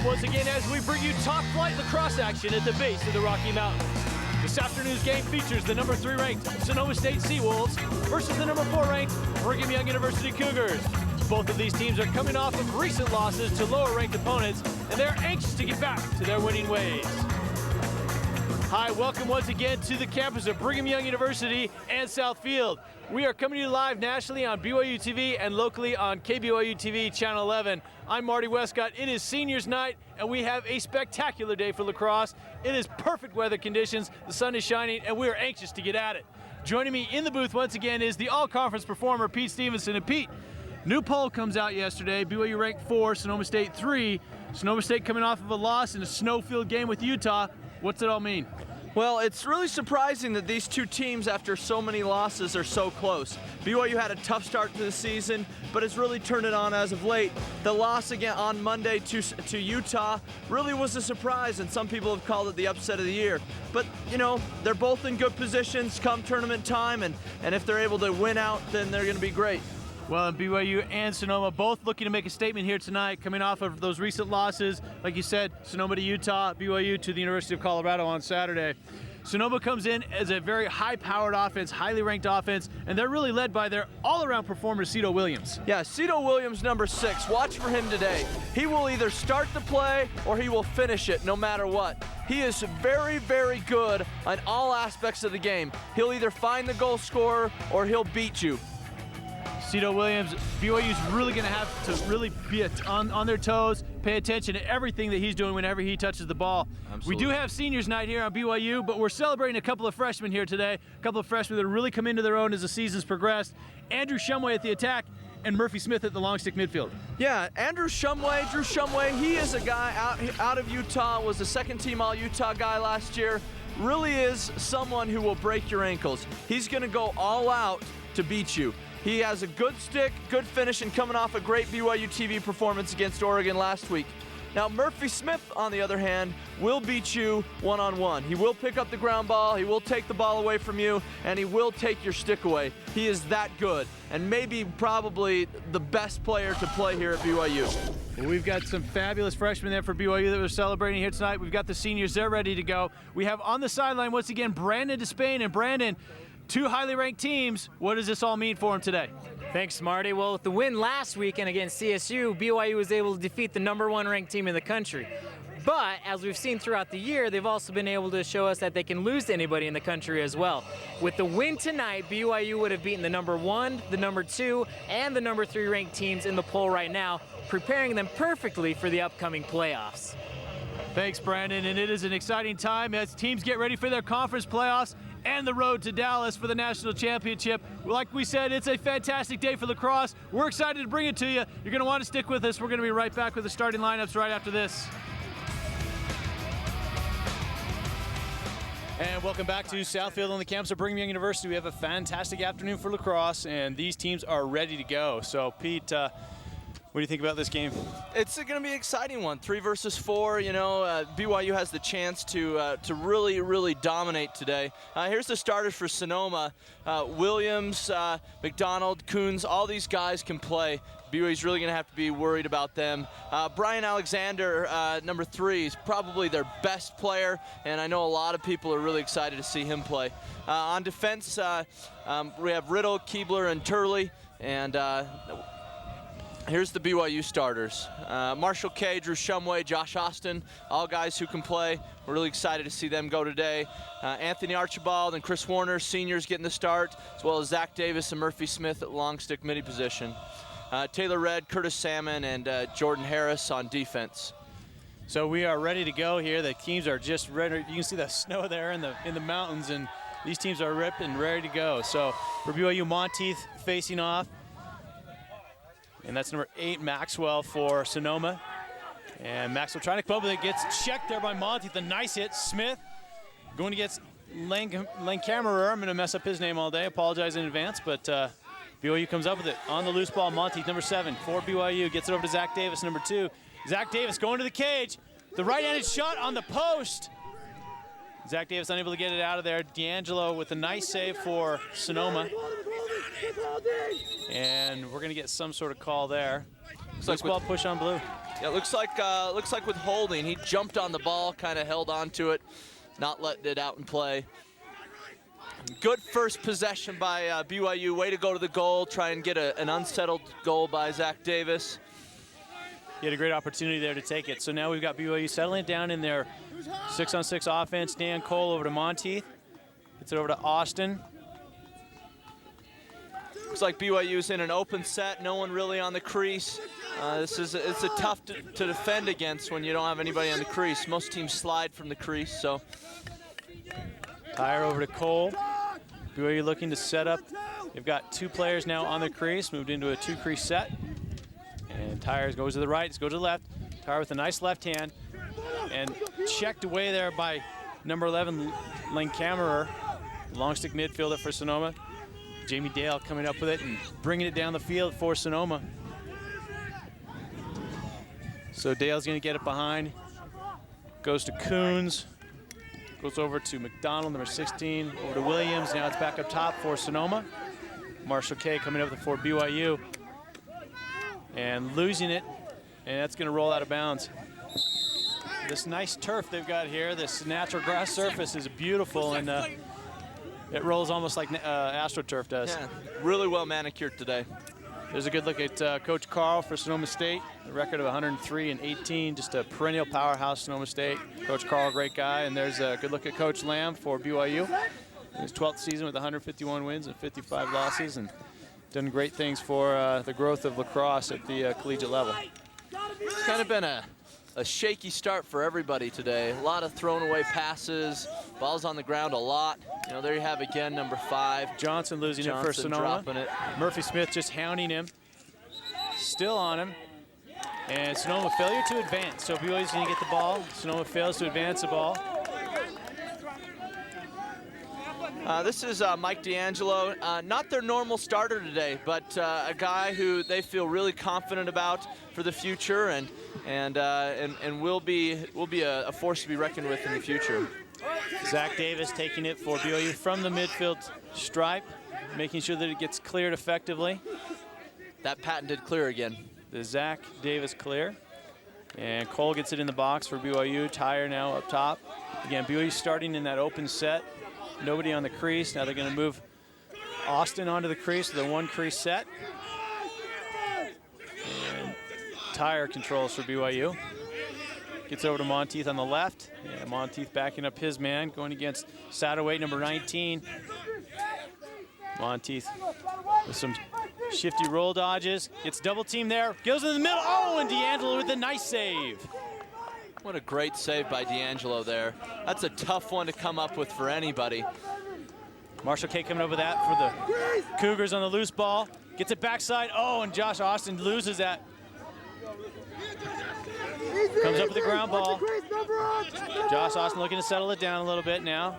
welcome once again as we bring you top flight lacrosse action at the base of the Rocky Mountains. This afternoon's game features the number 3 ranked Sonoma State Seawolves versus the number 4 ranked Brigham Young University Cougars. Both of these teams are coming off of recent losses to lower ranked opponents, and they're anxious to get back to their winning ways. Hi, welcome once again to the campus of Brigham Young University and Southfield. We are coming to you live nationally on BYU TV and locally on KBYU TV Channel 11. I'm Marty Westcott. It is seniors night and we have a spectacular day for lacrosse. It is perfect weather conditions, the sun is shining, and we are anxious to get at it. Joining me in the booth once again is the all-conference performer Pete Stevenson. And Pete, new poll comes out yesterday. BYU ranked 4, Sonoma State 3. Sonoma State coming off of a loss in a snow-filled game with Utah. What's it all mean? Well, it's really surprising that these two teams, after so many losses, are so close. BYU had a tough start to the season, but has really turned it on as of late. The loss again on Monday to Utah really was a surprise, and some people have called it the upset of the year. But, you know, they're both in good positions come tournament time, and if they're able to win out, then they're going to be great. Well, BYU and Sonoma both looking to make a statement here tonight, coming off of those recent losses. Like you said, Sonoma to Utah, BYU to the University of Colorado on Saturday. Sonoma comes in as a very high-powered offense, highly ranked offense, and they're really led by their all-around performer, Cito Williams. Yeah, Cito Williams, number 6. Watch for him today. He will either start the play or he will finish it, no matter what. He is very, very good on all aspects of the game. He'll either find the goal scorer or he'll beat you. Cito Williams, BYU's really going to have to really be on their toes, pay attention to everything that he's doing whenever he touches the ball. Absolutely. We do have seniors night here on BYU, but we're celebrating a couple of freshmen here today, a couple of freshmen that have really come into their own as the season's progressed. Andrew Shumway at the attack and Murphy Smith at the long stick midfield. Yeah, Drew Shumway, he is a guy out of Utah, was a second-team All-Utah guy last year. Really is someone who will break your ankles. He's going to go all out to beat you. He has a good stick, good finish, and coming off a great BYU TV performance against Oregon last week. Now, Murphy Smith, on the other hand, will beat you one-on-one. He will pick up the ground ball, he will take the ball away from you, and he will take your stick away. He is that good, and maybe probably the best player to play here at BYU. Well, we've got some fabulous freshmen there for BYU that we're celebrating here tonight. We've got the seniors, they're ready to go. We have on the sideline, once again, Brandon Despain. And Brandon, two highly ranked teams. What does this all mean for them today? Thanks, Marty. Well, with the win last weekend against CSU, BYU was able to defeat the number 1 ranked team in the country. But as we've seen throughout the year, they've also been able to show us that they can lose to anybody in the country as well. With the win tonight, BYU would have beaten the number 1, the number 2, and the number 3 ranked teams in the poll right now, preparing them perfectly for the upcoming playoffs. Thanks, Brandon, and it is an exciting time as teams get ready for their conference playoffs and the road to Dallas for the national championship. Like we said, it's a fantastic day for lacrosse. We're excited to bring it to you. You're going to want to stick with us. We're going to be right back with the starting lineups right after this. And welcome back to Southfield on the campus of Brigham Young University. We have a fantastic afternoon for lacrosse, and these teams are ready to go. So, Pete, what do you think about this game? It's going to be an exciting one, 3 versus 4. You know, BYU has the chance to really, really dominate today. Here's the starters for Sonoma. Williams, McDonald, Coons, all these guys can play. BYU's really going to have to be worried about them. Brian Alexander, number 3, is probably their best player, and I know a lot of people are really excited to see him play. On defense, we have Riddle, Keebler, and Turley, and here's the BYU starters. Marshall Kay, Drew Shumway, Josh Austin, all guys who can play. We're really excited to see them go today. Anthony Archibald and Chris Warner, seniors, getting the start, as well as Zach Davis and Murphy Smith at long stick midi position. Taylor Redd, Curtis Salmon, and Jordan Harris on defense. So we are ready to go here. The teams are just ready. You can see the snow there in the mountains, and these teams are ripped and ready to go. So for BYU, Monteith facing off. And that's number 8, Maxwell for Sonoma. And Maxwell trying to come up with it, gets checked there by Monteith. A nice hit. Smith going against Langkammerer. I'm going to mess up his name all day. Apologize in advance, but BYU comes up with it. On the loose ball, Monteith, number 7 for BYU. Gets it over to Zach Davis, number 2. Zach Davis going to the cage. The right-handed shot on the post. Zach Davis unable to get it out of there. D'Angelo with a nice save for Sonoma. And we're going to get some sort of call there. Loose ball push on blue. Yeah, looks like with holding, he jumped on the ball, kind of held on to it, not letting it out and play. Good first possession by BYU. Way to go to the goal, try and get an unsettled goal by Zach Davis. He had a great opportunity there to take it. So now we've got BYU settling down in their 6-on-6 offense. Dan Cole over to Monteith. Gets it over to Austin. Looks like BYU's in an open set, no one really on the crease. It's a tough to defend against when you don't have anybody on the crease. Most teams slide from the crease, so. Tyre over to Cole. BYU looking to set up. They've got 2 players now on the crease, moved into a 2-crease set. And Tyre goes to the right, goes to the left. Tyre with a nice left hand. And checked away there by number 11, Lane Kammerer, long stick midfielder for Sonoma. Jamie Dale coming up with it and bringing it down the field for Sonoma. So Dale's gonna get it behind. Goes to Coons. Goes over to McDonald, number 16, over to Williams. Now it's back up top for Sonoma. Marshall Kay coming up for BYU. And losing it, and that's gonna roll out of bounds. This nice turf they've got here, this natural grass surface is beautiful, and it rolls almost like AstroTurf does. Yeah, really well manicured today. There's a good look at Coach Carl for Sonoma State. A record of 103-18, just a perennial powerhouse, Sonoma State. Coach Carl, great guy. And there's a good look at Coach Lamb for BYU. His 12th season with 151 wins and 55 losses, and done great things for the growth of lacrosse at the collegiate level. It's kind of been a shaky start for everybody today. A lot of thrown away passes, balls on the ground a lot. You know, there you have again, number 5. Johnson losing it for Sonoma. Dropping it. Murphy Smith just hounding him. Still on him. And Sonoma failure to advance. So BYU's gonna get the ball. Sonoma fails to advance the ball. This is Mike D'Angelo, not their normal starter today, but a guy who they feel really confident about for the future, and will be a force to be reckoned with in the future. Zach Davis taking it for BYU from the midfield stripe, making sure that it gets cleared effectively. That patented clear again. The Zach Davis clear. And Cole gets it in the box for BYU. Tyre now up top. Again, BYU starting in that open set. Nobody on the crease. Now they're going to move Austin onto the crease with a 1-crease set. And Tyre controls for BYU. Gets over to Monteith on the left. Yeah, Monteith backing up his man, going against Satterweight, number 19. Monteith with some shifty roll dodges. Gets double team there. Goes in the middle. Oh, and D'Angelo with a nice save. What a great save by D'Angelo there. That's a tough one to come up with for anybody. Marshall Kay coming over that for the Cougars on the loose ball. Gets it backside. Oh, and Josh Austin loses that. Comes up with the ground ball. Josh Austin looking to settle it down a little bit now.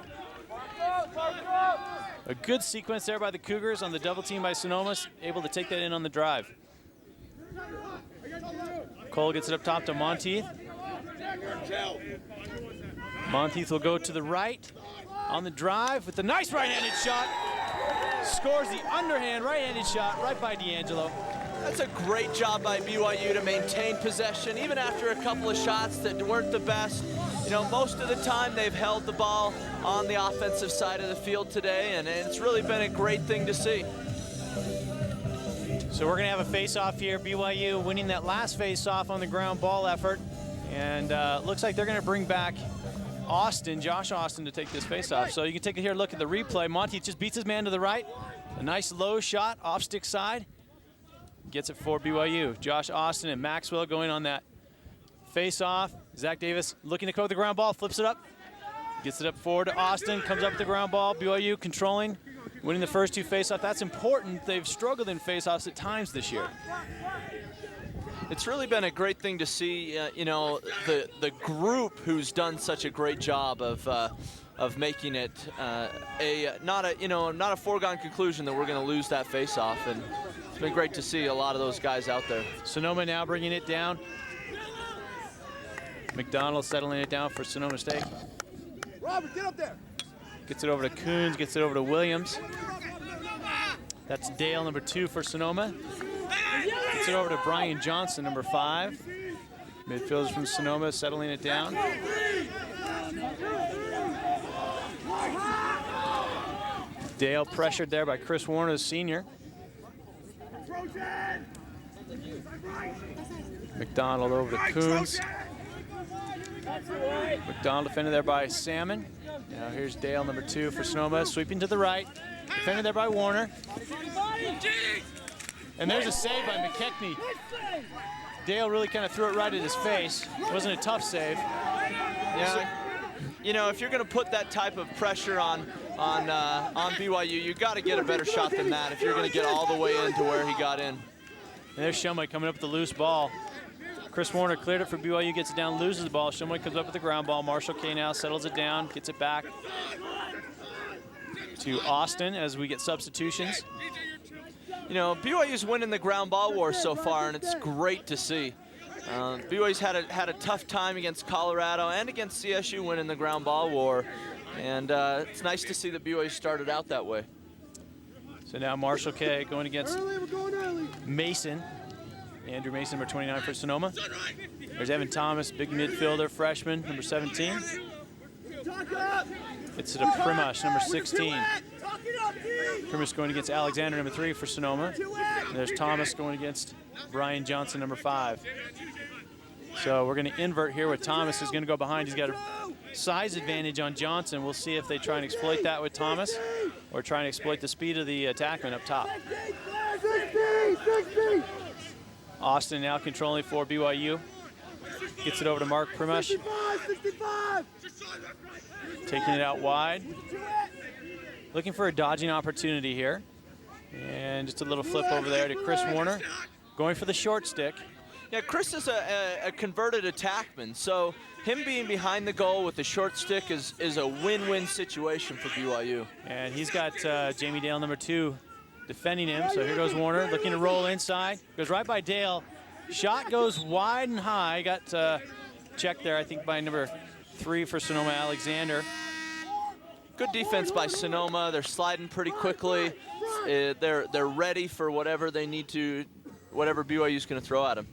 A good sequence there by the Cougars on the double team by Sonoma, able to take that in on the drive. Cole gets it up top to Monteith. Monteith will go to the right on the drive with a nice right-handed shot. Scores the underhand right-handed shot right by D'Angelo. That's a great job by BYU to maintain possession, even after a couple of shots that weren't the best. You know, most of the time they've held the ball on the offensive side of the field today, and it's really been a great thing to see. So we're gonna have a face-off here. BYU winning that last face-off on the ground ball effort. And looks like they're gonna bring back Josh Austin to take this face-off. So you can take a look at the replay. Monteith just beats his man to the right. A nice low shot off stick side. Gets it for BYU. Josh Austin and Maxwell going on that face-off. Zach Davis looking to cover the ground ball, flips it up. Gets it up forward to Austin, comes up with the ground ball. BYU controlling, winning the first 2 face-offs. That's important. They've struggled in face-offs at times this year. It's really been a great thing to see, you know, the group who's done such a great job of making it not a foregone conclusion that we're going to lose that face-off, and it's been great to see a lot of those guys out there. Sonoma now bringing it down. McDonald settling it down for Sonoma State. Robert, get up there. Gets it over to Coons, gets it over to Williams. That's Dale, number 2 for Sonoma. Gets it over to Brian Johnson, number 5. Midfielders from Sonoma settling it down. Dale pressured there by Chris Warner, the senior. McDonald over to Coons. McDonald defended there by Salmon. Now here's Dale, number 2 for Sonoma, sweeping to the right. Defended there by Warner. And there's a save by McKechnie. Dale really kind of threw it right at his face. It wasn't a tough save. Yeah, you know, if you're going to put that type of pressure on BYU, you got to get a better shot than that if you're going to get all the way into where he got in. And there's Shumway coming up with the loose ball. Chris Warner cleared it for BYU, gets it down, loses the ball. Shumway comes up with the ground ball. Marshall Kay now settles it down, gets it back to Austin as we get substitutions. You know, BYU's winning the ground ball war so far, and it's great to see. BYU's had a tough time against Colorado and against CSU winning the ground ball war, and it's nice to see that BYU started out that way. So now Marshall Kay going against Mason. Andrew Mason, number 29 for Sonoma. There's Evan Thomas, big midfielder, freshman, number 17. It's to Primash, number 16. Primash going against Alexander, number 3 for Sonoma. And there's Thomas going against Brian Johnson, number 5. So we're going to invert here with Thomas, who's going to go behind. He's got a size advantage on Johnson. We'll see if they try and exploit that with Thomas or try and exploit the speed of the attackman up top. Austin now controlling for BYU. Gets it over to Mark Primash. Taking it out wide. Looking for a dodging opportunity here. And just a little flip over there to Chris Warner. Going for the short stick. Yeah, Chris is a converted attackman, so him being behind the goal with the short stick is a win-win situation for BYU. And he's got Jamie Dale, number 2, defending him. So here goes Warner, looking to roll inside. Goes right by Dale. Shot goes wide and high. Got checked there, I think, by number 3 for Sonoma, Alexander. Good defense by Sonoma. They're sliding pretty quickly. They're ready for whatever they need to, whatever BYU's going to throw at them.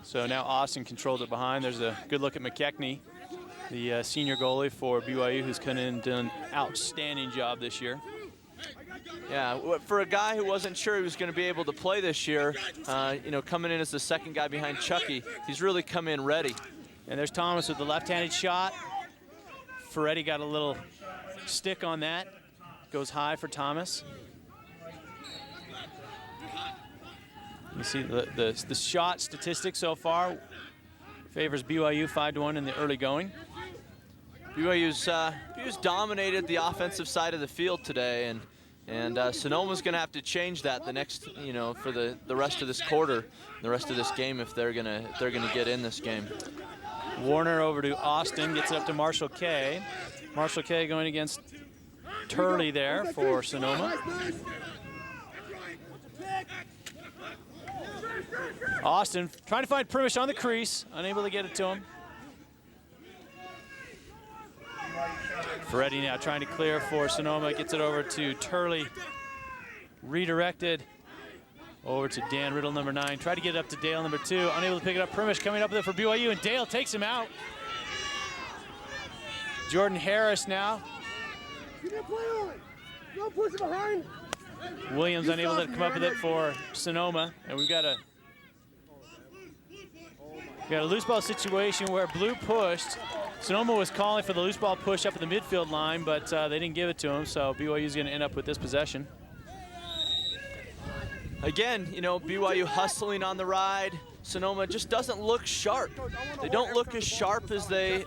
So now Austin controls it behind. There's a good look at McKechnie, the senior goalie for BYU, who's come in and done an outstanding job this year. Yeah, for a guy who wasn't sure he was going to be able to play this year, you know, coming in as the second guy behind Chucky, he's really come in ready. And there's Thomas with the left-handed shot. Ferretti got a little stick on that. Goes high for Thomas. You see the shot statistics so far favors BYU 5-1 in the early going. BYU's dominated the offensive side of the field today, and Sonoma's going to have to change that the next, you know, for the rest of this quarter, the rest of this game if they're gonna get in this game. Warner over to Austin, gets it up to Marshall Kay. Marshall Kay going against Turley there for Sonoma. Austin trying to find Primash on the crease, unable to get it to him. Ferretti now trying to clear for Sonoma, gets it over to Turley. Redirected over to Dan Riddle, number 9. Tried to get it up to Dale, number 2. Unable to pick it up. Primash coming up with it for BYU, and Dale takes him out. Jordan Harris now. Williams unable to come up with it for Sonoma, and we've got a loose ball situation where Blue pushed. Sonoma was calling for the loose ball push up at the midfield line, but they didn't give it to him, so BYU is going to end up with this possession. Again, you know, BYU hustling on the ride. Sonoma just doesn't look sharp. They don't look as sharp as they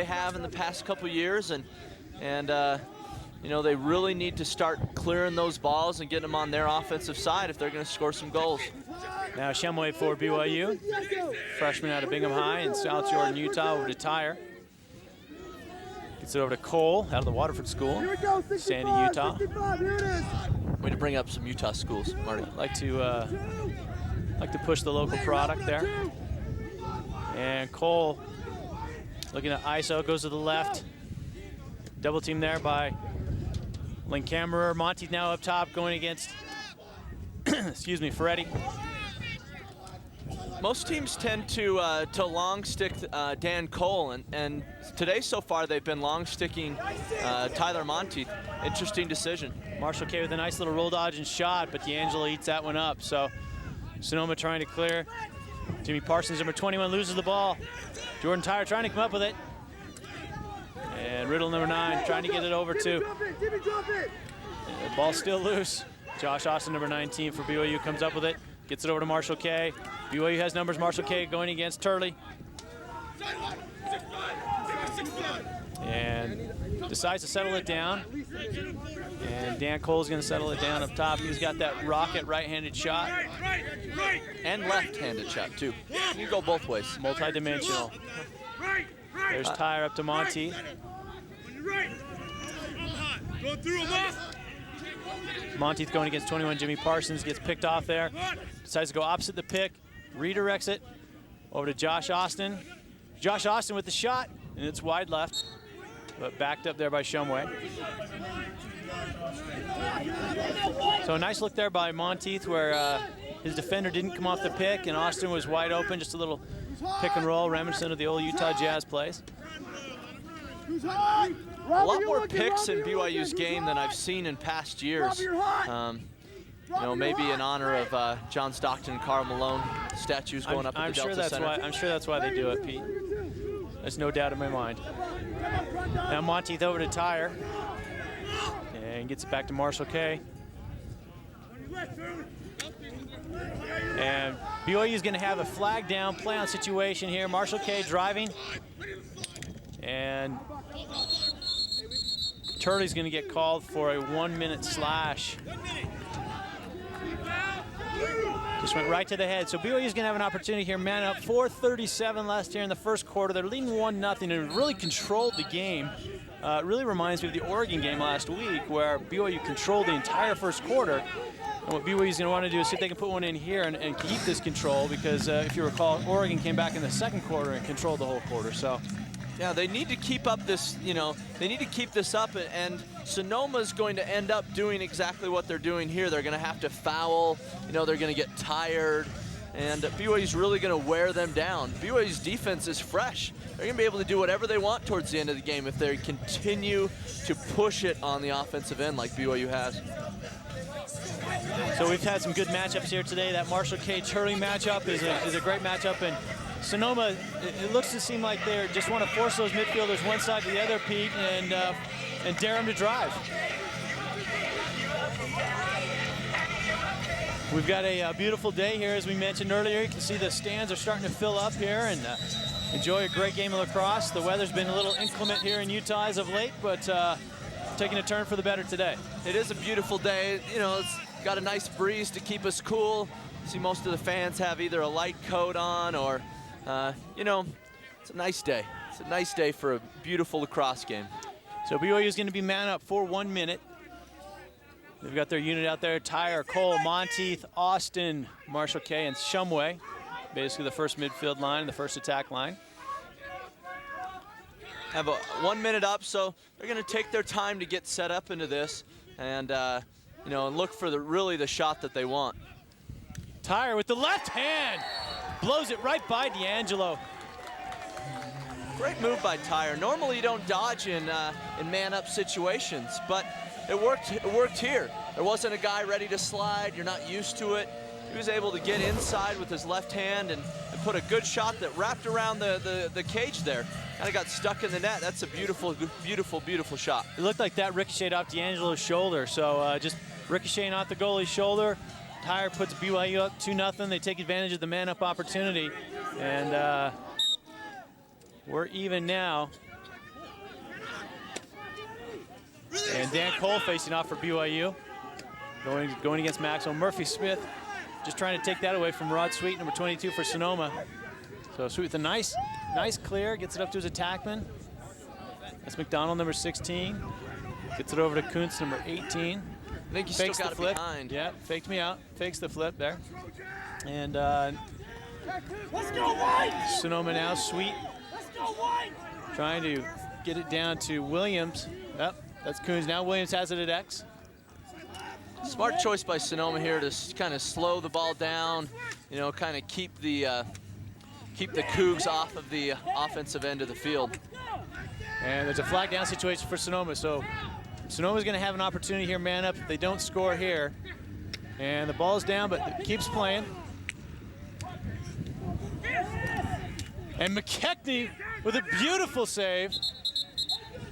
have in the past couple years, and you know, they really need to start clearing those balls and getting them on their offensive side if they're going to score some goals. Now Shumway for BYU, freshman out of Bingham High in South Jordan, Utah, over to Tyre. Gets it over to Cole out of the Waterford School, Sandy, Utah. Way to bring up some Utah schools, Marty. Like to push the local product there. And Cole looking at ISO, goes to the left. Double team there by Linkhammerer. Monty now up top going against, excuse me, Ferretti. Most teams tend to long stick Dan Cole, and today so far they've been long sticking Tyler Monteith. Interesting decision. Marshall K with a nice little roll dodge and shot, but D'Angelo eats that one up. So Sonoma trying to clear. Jimmy Parsons, number 21, loses the ball. Jordan Tyre trying to come up with it. And Riddle, number 9, trying to get it over to. The ball's still loose. Josh Austin, number 19 for BYU, comes up with it. Gets it over to Marshall K. BYU has numbers. Marshall K going against Turley. And decides to settle it down. And Dan Cole's going to settle it down up top. He's got that rocket right-handed shot. And left-handed shot, too. You can go both ways. Multi-dimensional. There's Tyre up to Monty. Monteith going against 21, Jimmy Parsons, gets picked off there. Decides to go opposite the pick, redirects it over to Josh Austin. Josh Austin with the shot, and it's wide left, but backed up there by Shumway. So a nice look there by Monteith where his defender didn't come off the pick, and Austin was wide open, just a little pick and roll, reminiscent of the old Utah Jazz plays. A lot more picks in BYU's game than I've seen in past years. You know, maybe in honor of John Stockton and Karl Malone statues going up at the Delta Center. I'm sure that's why they do it, Pete. There's no doubt in my mind. Now Monteith over to Tyre. And gets it back to Marshall K. And BYU is going to have a flag down, play on situation here. Marshall K driving. And Turley's going to get called for a 1-minute slash. Just went right to the head. So BYU's going to have an opportunity here. Man up, 4:37 left here in the first quarter. They're leading 1-0 and really controlled the game. It really reminds me of the Oregon game last week where BYU controlled the entire first quarter. And what BYU's going to want to do is see if they can put one in here and keep this control, because if you recall, Oregon came back in the second quarter and controlled the whole quarter. So. Yeah, they need to keep up this, you know, they need to keep this up, and Sonoma's going to end up doing exactly what they're doing here. They're going to have to foul, you know, they're going to get tired, and BYU's really going to wear them down. BYU's defense is fresh. They're going to be able to do whatever they want towards the end of the game if they continue to push it on the offensive end like BYU has. So we've had some good matchups here today. That Marshall K. Turley matchup is a great matchup, and Sonoma, it looks to seem like they just want to force those midfielders one side to the other, Pete, and dare them to drive. We've got a beautiful day here, as we mentioned earlier. You can see the stands are starting to fill up here, and enjoy a great game of lacrosse. The weather's been a little inclement here in Utah as of late, but taking a turn for the better today. It is a beautiful day. You know, it's got a nice breeze to keep us cool. See, most of the fans have either a light coat on or you know, it's a nice day. It's a nice day for a beautiful lacrosse game. So BYU is going to be man up for 1 minute. They've got their unit out there: Tyre, Cole, Monteith, Austin, Marshall K, and Shumway. Basically the first midfield line, the first attack line. Have a 1 minute up, so they're going to take their time to get set up into this, and you know, and look for really the shot that they want. Tyre with the left hand. Blows it right by D'Angelo. Great move by Tyre. Normally you don't dodge in man-up situations, but it worked here. There wasn't a guy ready to slide. You're not used to it. He was able to get inside with his left hand and put a good shot that wrapped around the cage there. Kind of got stuck in the net. That's a beautiful, beautiful, beautiful shot. It looked like that ricocheted off D'Angelo's shoulder, so just ricocheting off the goalie's shoulder. Tyre puts BYU up 2-0. They take advantage of the man-up opportunity, and we're even now. And Dan Cole facing off for BYU, going against Maxwell. Murphy Smith just trying to take that away from Rod Sweet, number 22 for Sonoma. So Sweet with a nice clear, gets it up to his attackman. That's McDonald, number 16. Gets it over to Kuntz, number 18. I think he's Fakes still got the flip. behind. Yeah, faked me out. Fakes the flip there. And Sonoma now, Sweet. Trying to get it down to Williams. Yep, that's Coons. Now Williams has it at X. Smart choice by Sonoma here to kind of slow the ball down, you know, kind of keep the Cougs off of the offensive end of the field. And there's a flag down situation for Sonoma, so Sonoma's going to have an opportunity here, man up, if they don't score here. And the ball's down, but it keeps playing. And McKechnie with a beautiful save.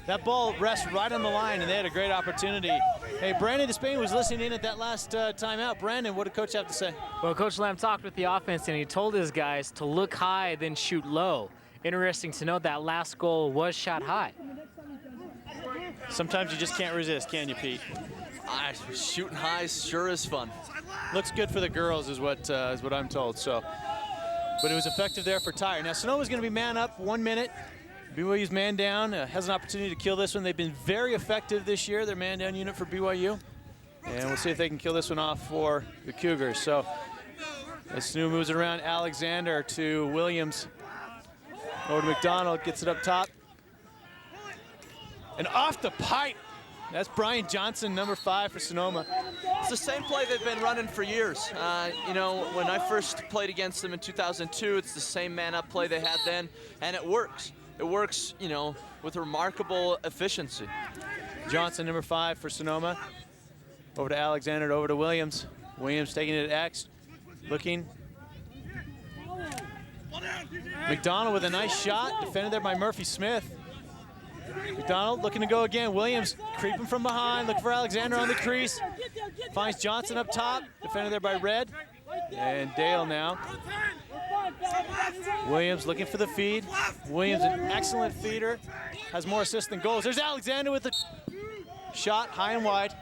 That ball rests right on the line, and they had a great opportunity. Hey, Brandon Despain was listening in at that last timeout. Brandon, what did Coach have to say? Well, Coach Lamb talked with the offense, and he told his guys to look high, then shoot low. Interesting to note that last goal was shot high. Sometimes you just can't resist, can you, Pete? Shooting high sure is fun. Looks good for the girls is what I'm told. So, but it was effective there for Tyre. Now Sonoma's going to be man up 1 minute. BYU's man down, has an opportunity to kill this one. They've been very effective this year, their man down unit for BYU. And we'll see if they can kill this one off for the Cougars. So as Sanu moves it around, Alexander to Williams. Over to McDonald, gets it up top. And off the pipe. That's Brian Johnson, number 5 for Sonoma. It's the same play they've been running for years. You know, when I first played against them in 2002, it's the same man-up play they had then, and it works. It works, you know, with remarkable efficiency. Johnson, number 5 for Sonoma. Over to Alexander, over to Williams. Williams taking it at X, looking. McDonald with a nice shot, defended there by Murphy Smith. McDonald looking to go again. Williams creeping from behind, looking for Alexander on the crease. Finds Johnson up top, defended there by Red. And Dale now. Williams looking for the feed. Williams, an excellent feeder, has more assists than goals. There's Alexander with the shot, high and wide.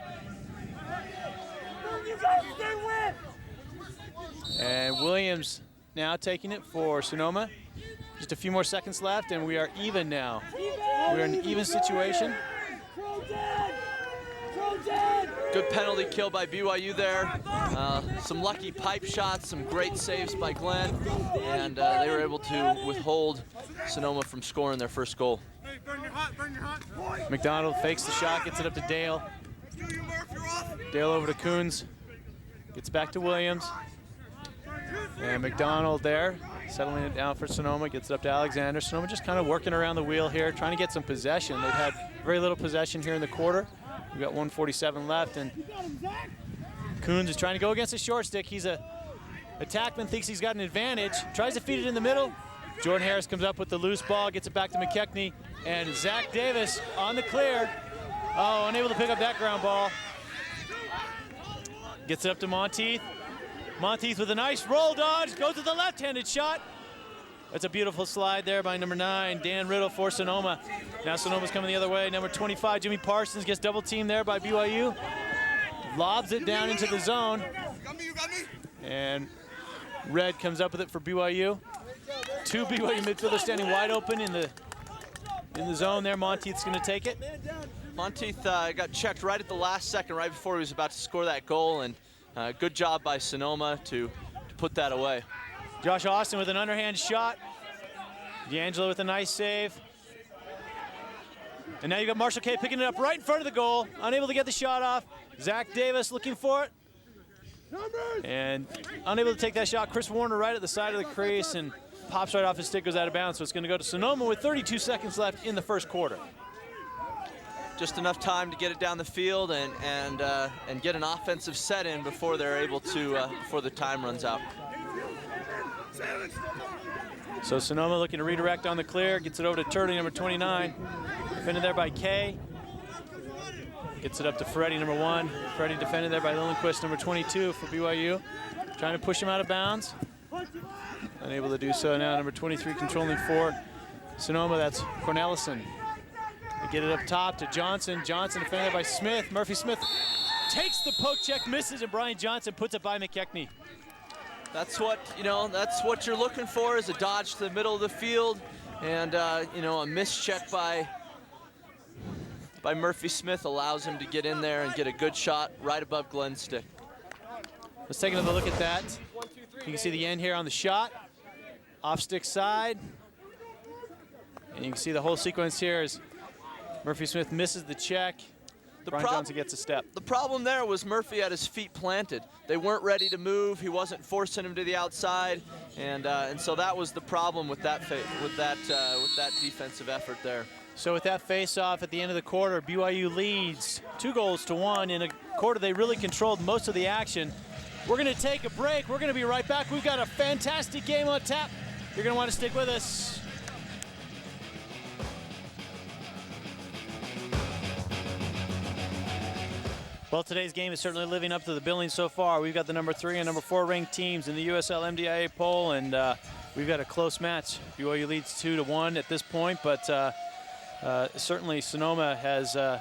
And Williams now taking it for Sonoma. Just a few more seconds left, and we are even now. We're in an even situation. Good penalty kill by BYU there. Some lucky pipe shots, some great saves by Glenn, and they were able to withhold Sonoma from scoring their first goal. McDonald fakes the shot, gets it up to Dale. Dale over to Coons. Gets back to Williams. And McDonald there, settling it down for Sonoma, gets it up to Alexander. Sonoma just kind of working around the wheel here, trying to get some possession. They've had very little possession here in the quarter. We've got 1:47 left, and Coons is trying to go against the short stick. He's a attackman, thinks he's got an advantage, tries to feed it in the middle. Jordan Harris comes up with the loose ball, gets it back to McKechnie, and Zach Davis on the clear. Oh, unable to pick up that ground ball. Gets it up to Monteith. Monteith with a nice roll dodge, goes to the left-handed shot. That's a beautiful slide there by number 9, Dan Riddle for Sonoma. Now Sonoma's coming the other way. Number 25, Jimmy Parsons, gets double teamed there by BYU. Lobs it down into the zone. And Red comes up with it for BYU. 2 BYU midfielders standing wide open in the zone there. Monteith's gonna take it. Monteith got checked right at the last second, right before he was about to score that goal, and good job by Sonoma to put that away. Josh Austin with an underhand shot. D'Angelo with a nice save. And now you got Marshall Kay picking it up right in front of the goal, unable to get the shot off. Zach Davis looking for it. And unable to take that shot. Chris Warner right at the side of the crease and pops right off his stick, goes out of bounds. So it's going to go to Sonoma with 32 seconds left in the first quarter. Just enough time to get it down the field and get an offensive set in before they're able to before the time runs out. So Sonoma looking to redirect on the clear, gets it over to Turley, number 29. Defended there by Kay. Gets it up to Freddie, number 1. Freddie defended there by Lillenquist, number 22 for BYU. Trying to push him out of bounds. Unable to do so now, number 23 controlling for Sonoma, that's Cornelison. They get it up top to Johnson. Johnson defended by Smith. Murphy Smith takes the poke check, misses, and Brian Johnson puts it by McKechnie. That's what, you know, that's what you're looking for, is a dodge to the middle of the field, and you know, a mischeck by Murphy Smith allows him to get in there and get a good shot right above Glenn's stick. Let's take another look at that. You can see the end here on the shot. Off stick side. And you can see the whole sequence here as Murphy Smith misses the check. Brian Johnson gets a step. The problem there was Murphy had his feet planted. They weren't ready to move. He wasn't forcing him to the outside, and so that was the problem with that defensive effort there. So with that face-off at the end of the quarter, BYU leads 2-1 in a quarter they really controlled most of the action. We're going to take a break. We're going to be right back. We've got a fantastic game on tap. You're going to want to stick with us. Well, today's game is certainly living up to the billing so far. We've got the number 3 and number 4 ranked teams in the USL MDIA poll, and we've got a close match. BYU leads 2-1 at this point, but certainly Sonoma has, I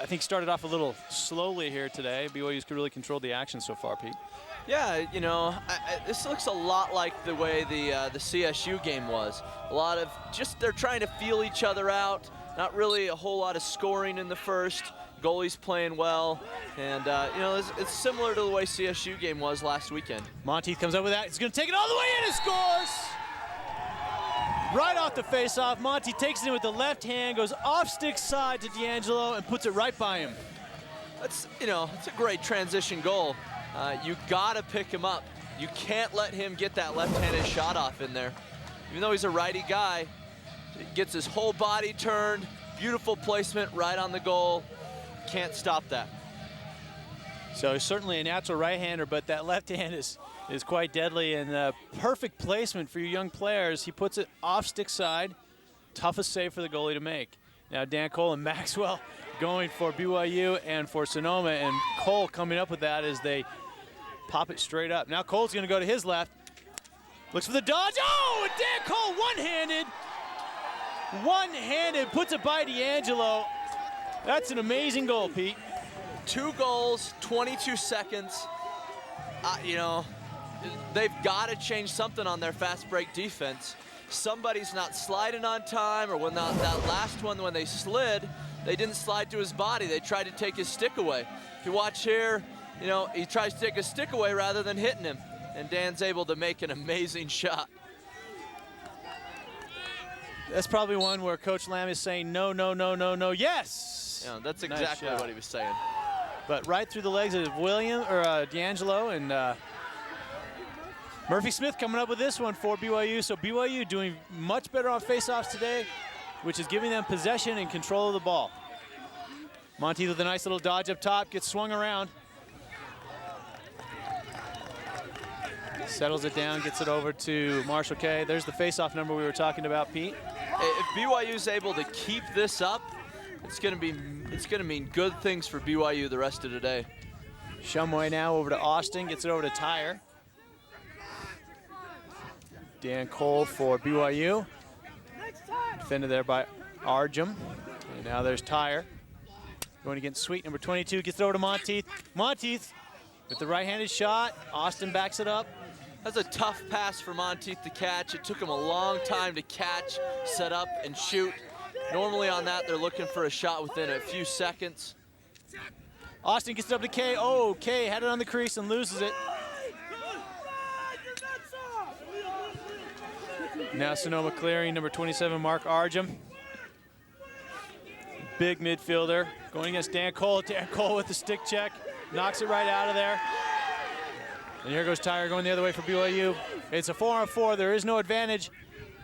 think, started off a little slowly here today. BYU's really controlled the action so far, Pete. Yeah, you know, this looks a lot like the way the CSU game was. A lot of they're trying to feel each other out. Not really a whole lot of scoring in the first. Goalie's playing well, and you know, it's similar to the way CSU game was last weekend. Monteith comes up with that. He's going to take it all the way in and scores! Right off the face-off, Monteith takes it in with the left hand, goes off stick side to D'Angelo, and puts it right by him. That's, you know, it's a great transition goal. You got to pick him up. You can't let him get that left-handed shot off in there. Even though he's a righty guy, he gets his whole body turned, beautiful placement right on the goal. Can't stop that. So he's certainly a natural right-hander, but that left hand is quite deadly, and perfect placement for you young players. He puts it off stick side. Toughest save for the goalie to make. Now Dan Cole and Maxwell going for BYU and for Sonoma, and Cole coming up with that as they pop it straight up. Now Cole's going to go to his left. Looks for the dodge. Oh, and Dan Cole one-handed. One-handed, puts it by D'Angelo. That's an amazing goal, Pete. 2 goals, 22 seconds. You know, they've got to change something on their fast break defense. Somebody's not sliding on time, or when that last one, when they slid, they didn't slide to his body. They tried to take his stick away. If you watch here, you know, he tries to take his stick away rather than hitting him, and Dan's able to make an amazing shot. That's probably one where Coach Lamb is saying, no, no, no, no, no, yes! Yeah, that's exactly what he was saying. But right through the legs of D'Angelo, and Murphy Smith coming up with this one for BYU. So BYU doing much better on faceoffs today, which is giving them possession and control of the ball. Monteith with a nice little dodge up top, gets swung around. Settles it down, gets it over to Marshall Kay. There's the faceoff number we were talking about, Pete. If BYU's able to keep this up, it's going to mean good things for BYU the rest of the day. Shumway now over to Austin, gets it over to Tyre. Dan Cole for BYU. Defended there by Arjum. And now there's Tyre. Going against Sweet, number 22, gets it over to Monteith. Monteith with the right-handed shot. Austin backs it up. That's a tough pass for Monteith to catch. It took him a long time to catch, set up, and shoot. Normally on that, they're looking for a shot within a few seconds. Austin gets it up to Kay. Oh, Kay had it on the crease and loses it. Now Sonoma clearing, number 27, Mark Arjum. Big midfielder going against Dan Cole. Dan Cole with the stick check, knocks it right out of there. And here goes Tyre going the other way for BYU. It's a 4-on-4, there is no advantage.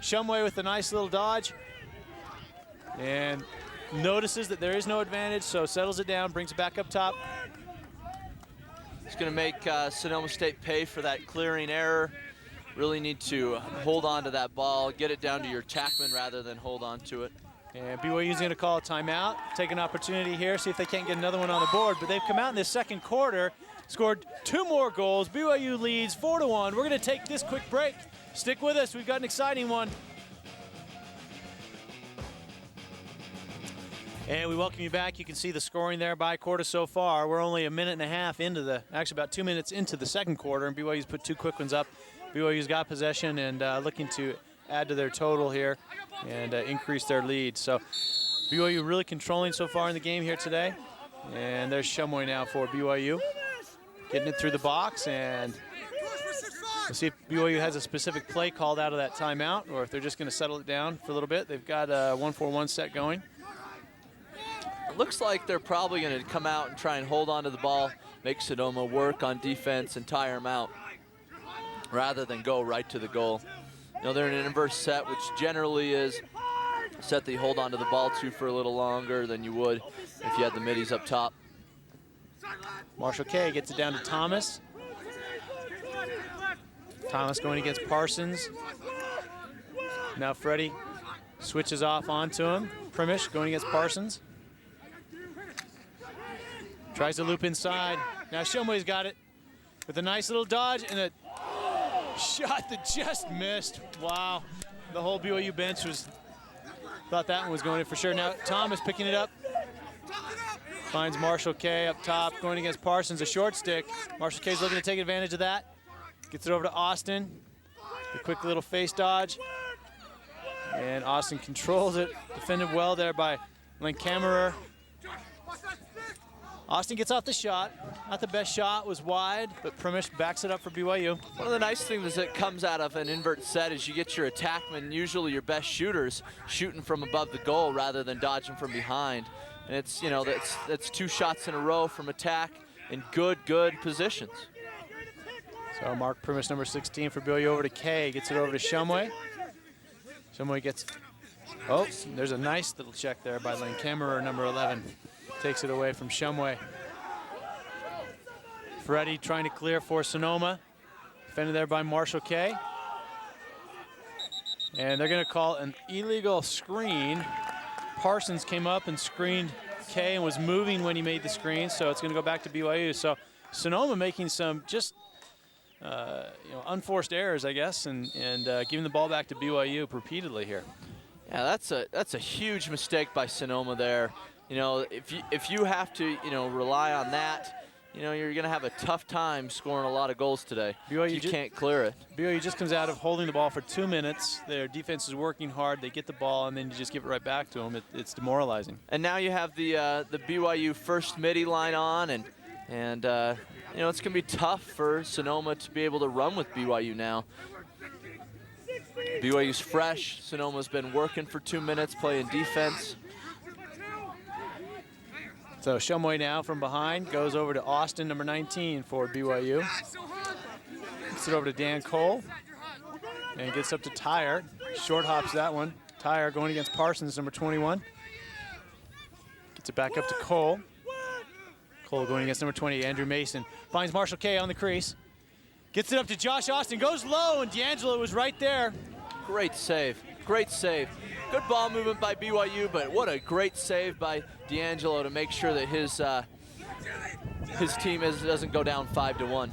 Shumway with a nice little dodge. And notices that there is no advantage, so settles it down, brings it back up top. It's going to make Sonoma State pay for that clearing error. Really need to hold on to that ball, get it down to your tackman rather than hold on to it. And BYU's going to call a timeout, take an opportunity here, see if they can't get another one on the board. But they've come out in this second quarter, scored 2 more goals. BYU leads 4-1. We're going to take this quick break. Stick with us. We've got an exciting one. And we welcome you back. You can see the scoring there by quarter so far. We're only a minute and a half into actually about 2 minutes into the second quarter, and BYU's put 2 quick ones up. BYU's got possession and looking to add to their total here and increase their lead. So BYU really controlling so far in the game here today. And there's Shumway now for BYU. Getting it through the box, and we'll see if BYU has a specific play called out of that timeout or if they're just going to settle it down for a little bit. They've got a 1-4-1 set going. It looks like they're probably going to come out and try and hold on to the ball, make Sonoma work on defense and tire them out, rather than go right to the goal. You know, they're in an inverse set, which generally is a set that you hold on to the ball to for a little longer than you would if you had the middies up top. Marshall Kay gets it down to Thomas. Thomas going against Parsons. Now Freddie switches off onto him. Primish going against Parsons. Tries to loop inside. Now Shumway's got it with a nice little dodge and a shot that just missed. Wow. The whole BYU bench thought that one was going in for sure. Now Thomas picking it up. Finds Marshall Kay up top, going against Parsons, a short stick. Marshall Kay's looking to take advantage of that. Gets it over to Austin. A quick little face dodge. And Austin controls it. Defended well there by Lancamerer. Austin gets off the shot. Not the best shot, was wide, but Primish backs it up for BYU. One of the nice things that comes out of an invert set is you get your attackmen, usually your best shooters, shooting from above the goal rather than dodging from behind. And it's, you know, that's 2 shots in a row from attack in good positions. So Mark Primish, number 16 for BYU, over to Kay. Gets it over to Shumway. Shumway gets, oh, there's a nice little check there by Lancamerer, number 11. Takes it away from Shumway. Freddie trying to clear for Sonoma. Defended there by Marshall Kay. And they're going to call an illegal screen. Parsons came up and screened Kay and was moving when he made the screen, so it's going to go back to BYU. So Sonoma making some just unforced errors, I guess, and giving the ball back to BYU repeatedly here. Yeah, that's a huge mistake by Sonoma there. You know, if you have to, you know, rely on that, you know, you're going to have a tough time scoring a lot of goals today. BYU you can't clear it. BYU just comes out of holding the ball for 2 minutes. Their defense is working hard. They get the ball, and then you just give it right back to them. It's demoralizing. And now you have the BYU first midi line on, and you know, it's going to be tough for Sonoma to be able to run with BYU now. BYU's fresh. Sonoma's been working for 2 minutes, playing defense. So Shumway now from behind goes over to Austin, number 19 for BYU. Gets it over to Dan Cole. And gets up to Tyre. Short hops that one. Tyre going against Parsons, number 21. Gets it back up to Cole. Cole going against number 20, Andrew Mason. Finds Marshall Kay on the crease. Gets it up to Josh Austin. Goes low, and D'Angelo was right there. Great save. Great save. Good ball movement by BYU, but what a great save by D'Angelo to make sure that his team doesn't go down 5-1.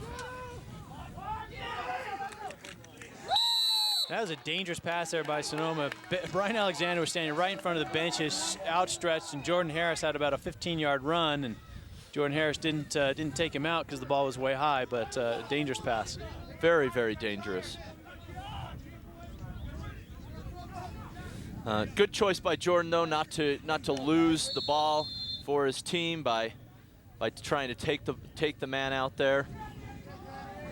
That was a dangerous pass there by Sonoma. Brian Alexander was standing right in front of the benches, outstretched, and Jordan Harris had about a 15-yard run, and Jordan Harris didn't take him out because the ball was way high, but dangerous pass. Very, very dangerous. Good choice by Jordan, though, not to lose the ball for his team by trying to take the man out there.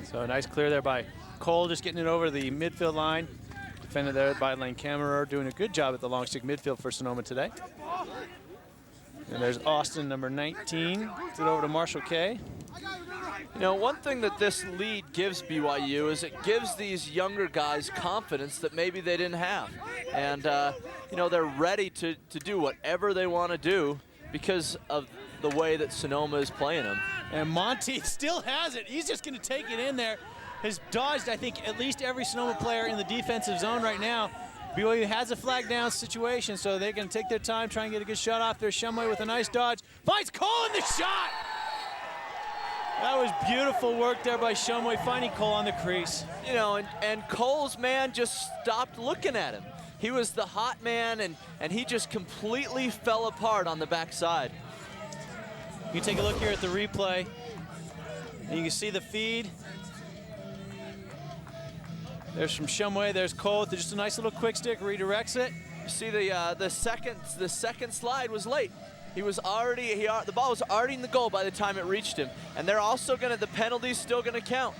So a nice clear there by Cole, just getting it over the midfield line. Defended there by Lancamerer, doing a good job at the long stick midfield for Sonoma today. And there's Austin, number 19. Gets it over to Marshall Kay. You know, one thing that this lead gives BYU is it gives these younger guys confidence that maybe they didn't have. And, you know, they're ready to do whatever they want to do because of the way that Sonoma is playing them. And Monty still has it. He's just going to take it in there. Has dodged, I think, at least every Sonoma player in the defensive zone right now. BYU has a flag down situation, so they're going to take their time, try and get a good shot off there. Shumway with a nice dodge. Finds Cole in the shot! That was beautiful work there by Shumway, finding Cole on the crease. You know, and Cole's man just stopped looking at him. He was the hot man, and he just completely fell apart on the backside. You take a look here at the replay, and you can see the feed. There's from Shumway, there's Cole, just a nice little quick stick, redirects it. You see the second slide was late. He was already, the ball was already in the goal by the time it reached him. And they're also the penalty's still gonna count.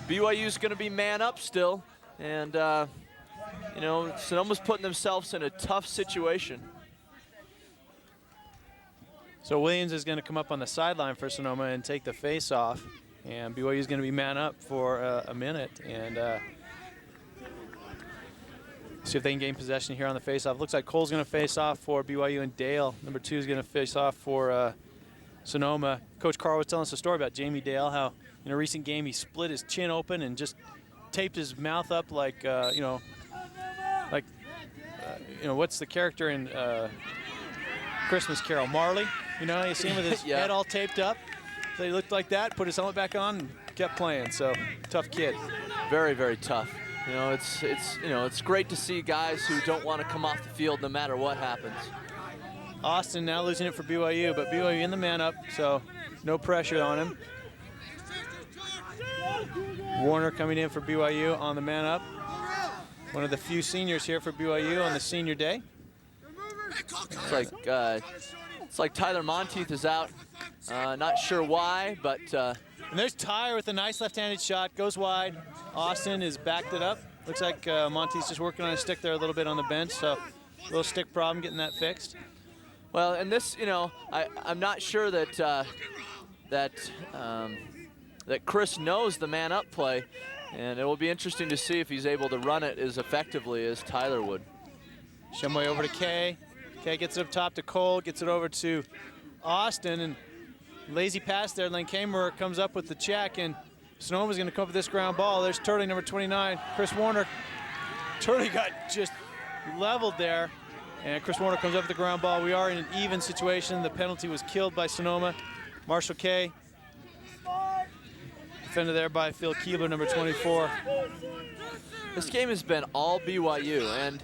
BYU's gonna be man up still. And, you know, Sonoma's putting themselves in a tough situation. So Williams is going to come up on the sideline for Sonoma and take the face-off. And BYU is going to be man up for a minute and see if they can gain possession here on the face-off. Looks like Cole's going to face off for BYU, and Dale, number 2, is going to face off for Sonoma. Coach Carl was telling us a story about Jamie Dale, how in a recent game he split his chin open and just taped his mouth up like, what's the character in Christmas Carol? Marley. You know, you see him with his head all taped up. So he looked like that, put his helmet back on, and kept playing. So tough kid. Very, very tough. You know, it's great to see guys who don't want to come off the field no matter what happens. Austin now losing it for BYU, but BYU in the man up, so no pressure on him. Warner coming in for BYU on the man up. One of the few seniors here for BYU on the senior day. It's like Tyler Monteith is out. Not sure why, but. And there's Tyre with a nice left-handed shot, goes wide. Austin has backed it up. Looks like Monteith's just working on his stick there a little bit on the bench, so a little stick problem getting that fixed. Well, and this, I'm not sure that that Chris knows the man-up play, and it will be interesting to see if he's able to run it as effectively as Tyler would. Shumway over to Kay. Kay gets it up top to Cole, gets it over to Austin, and lazy pass there. Len Kamer comes up with the check, and Sonoma's going to come up with this ground ball. There's Turley, number 29, Chris Warner. Turley got just leveled there, and Chris Warner comes up with the ground ball. We are in an even situation. The penalty was killed by Sonoma. Marshall Kay, defended there by Phil Keebler, number 24. This game has been all BYU, and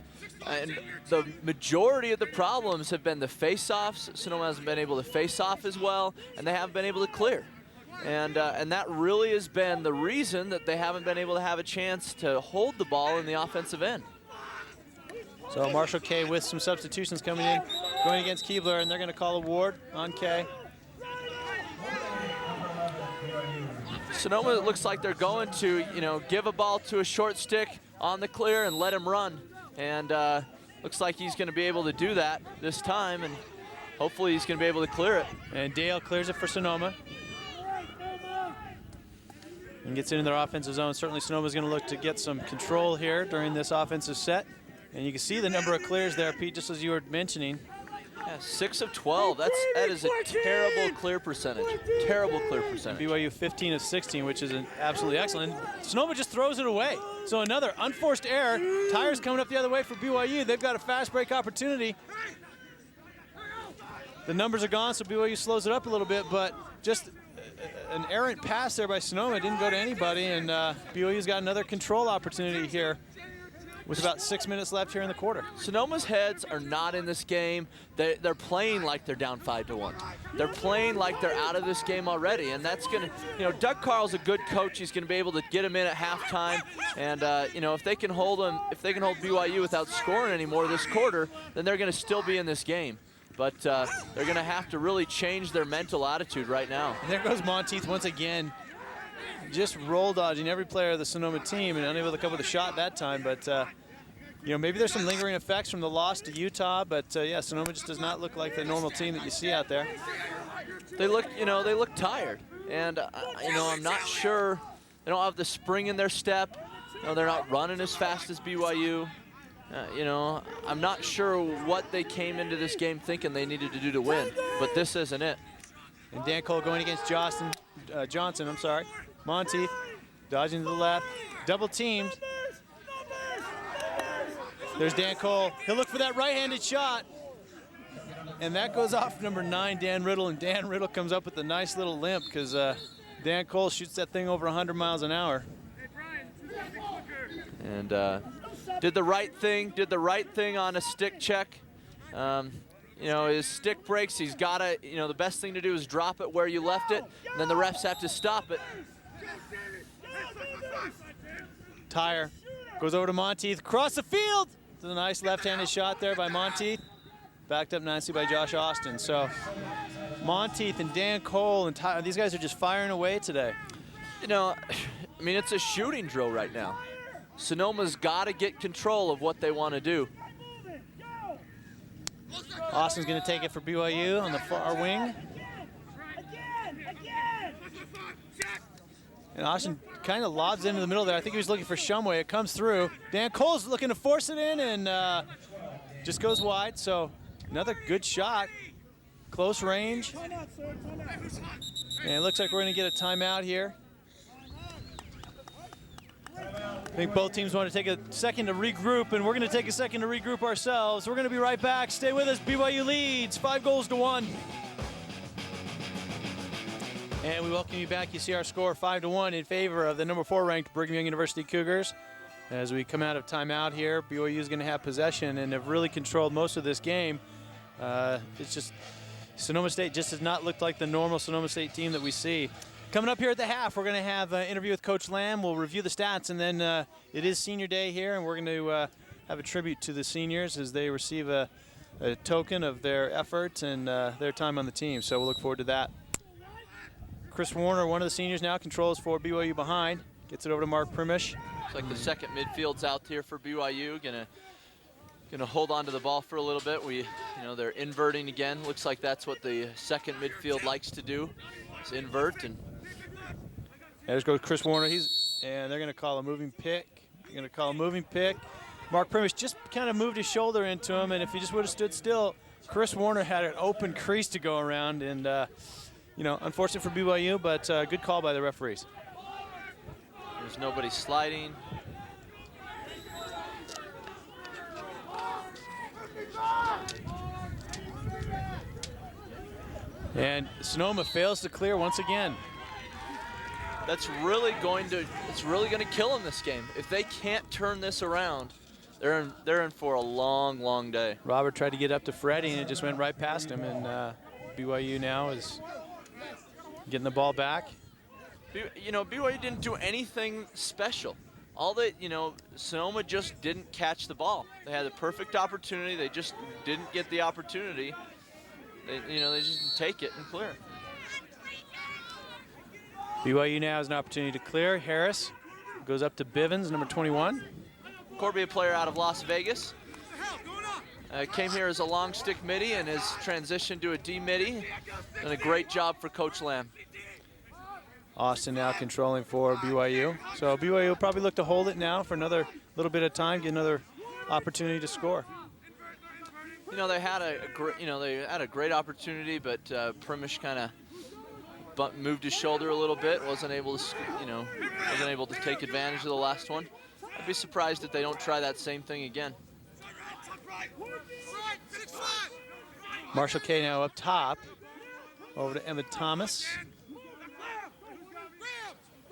the majority of the problems have been the face-offs. Sonoma hasn't been able to face off as well, and they haven't been able to clear. And that really has been the reason that they haven't been able to have a chance to hold the ball in the offensive end. So Marshall Kay with some substitutions coming in, going against Keebler, and they're going to call a ward on Kay. Sonoma, it looks like they're going to, give a ball to a short stick on the clear and let him run. And looks like he's going to be able to do that this time, and hopefully he's going to be able to clear it. And Dale clears it for Sonoma. And gets into their offensive zone. Certainly Sonoma's going to look to get some control here during this offensive set. And you can see the number of clears there, Pete, just as you were mentioning. Yeah, 6 of 12. That is a terrible clear percentage. Terrible clear percentage. BYU 15 of 16, which is absolutely excellent. Sonoma just throws it away. So another unforced error. Tyre's coming up the other way for BYU. They've got a fast break opportunity. The numbers are gone, so BYU slows it up a little bit, but just an errant pass there by Sonoma. Didn't go to anybody, and BYU's got another control opportunity here with about 6 minutes left here in the quarter. Sonoma's heads are not in this game. They're playing like they're down 5-1. They're playing like they're out of this game already, and that's going to, Doug Carl's a good coach. He's going to be able to get him in at halftime, and if they can hold BYU without scoring anymore this quarter, then they're going to still be in this game. But they're going to have to really change their mental attitude right now. And there goes Monteith once again, just roll dodging every player of the Sonoma team and unable to come with a shot that time. But, maybe there's some lingering effects from the loss to Utah. But, Sonoma just does not look like the normal team that you see out there. They look tired. And, I'm not sure. They don't have the spring in their step. They're not running as fast as BYU. I'm not sure what they came into this game thinking they needed to do to win, but this isn't it. And Dan Cole going against Johnson. Monteith dodging to the left, double teamed. There's Dan Cole. He'll look for that right-handed shot. And that goes off number 9, Dan Riddle, and Dan Riddle comes up with a nice little limp because Dan Cole shoots that thing over 100 miles an hour. And did the right thing on a stick check. His stick breaks, he's got to, the best thing to do is drop it where you left it, and then the refs have to stop it. Tyre goes over to Monteith, across the field. It's a nice left-handed shot there by Monteith. Backed up nicely by Josh Austin. So Monteith and Dan Cole and Tyre, these guys are just firing away today. It's a shooting drill right now. Sonoma's got to get control of what they want to do. Austin's going to take it for BYU on the far wing. And Austin kind of lobs into the middle there. I think he was looking for Shumway. It comes through. Dan Cole's looking to force it in and just goes wide. So another good shot. Close range. And it looks like we're going to get a timeout here. I think both teams want to take a second to regroup, and we're going to take a second to regroup ourselves. We're going to be right back. Stay with us. BYU leads 5-1. And we welcome you back. You see our score 5-1 in favor of the number 4 ranked Brigham Young University Cougars. As we come out of timeout here, BYU is going to have possession and have really controlled most of this game. It's just Sonoma State just does not look like the normal Sonoma State team that we see. Coming up here at the half, we're going to have an interview with Coach Lamb. We'll review the stats, and then it is senior day here, and we're going to have a tribute to the seniors as they receive a token of their effort and their time on the team. So we'll look forward to that. Chris Warner, one of the seniors now, controls for BYU behind. Gets it over to Mark Primish. Looks like the second midfield's out here for BYU. Gonna hold on to the ball for a little bit. They're inverting again. Looks like that's what the second midfield likes to do, is invert. And there's goes Chris Warner. And they're gonna call a moving pick. They're gonna call a moving pick. Mark Primish just kind of moved his shoulder into him, and if he just would have stood still, Chris Warner had an open crease to go around, and unfortunate for BYU, but good call by the referees. There's nobody sliding. And Sonoma fails to clear once again. It's really going to kill them this game. If they can't turn this around, they're in for a long, long day. Robert tried to get up to Freddie, and it just went right past him, and BYU now is getting the ball back. BYU didn't do anything special. Sonoma just didn't catch the ball. They had the perfect opportunity. They just didn't get the opportunity. They just didn't take it and clear. BYU now has an opportunity to clear. Harris goes up to Bivens, number 21. Corby, a player out of Las Vegas. Came here as a long stick midi and has transitioned to a D midi. Done a great job for Coach Lamb. Austin now controlling for BYU. So BYU will probably look to hold it now for another little bit of time, get another opportunity to score. They had a great opportunity, but Primish kind of moved his shoulder a little bit, wasn't able to take advantage of the last one. I'd be surprised if they don't try that same thing again. Marshall Kay now up top, over to Emmett Thomas.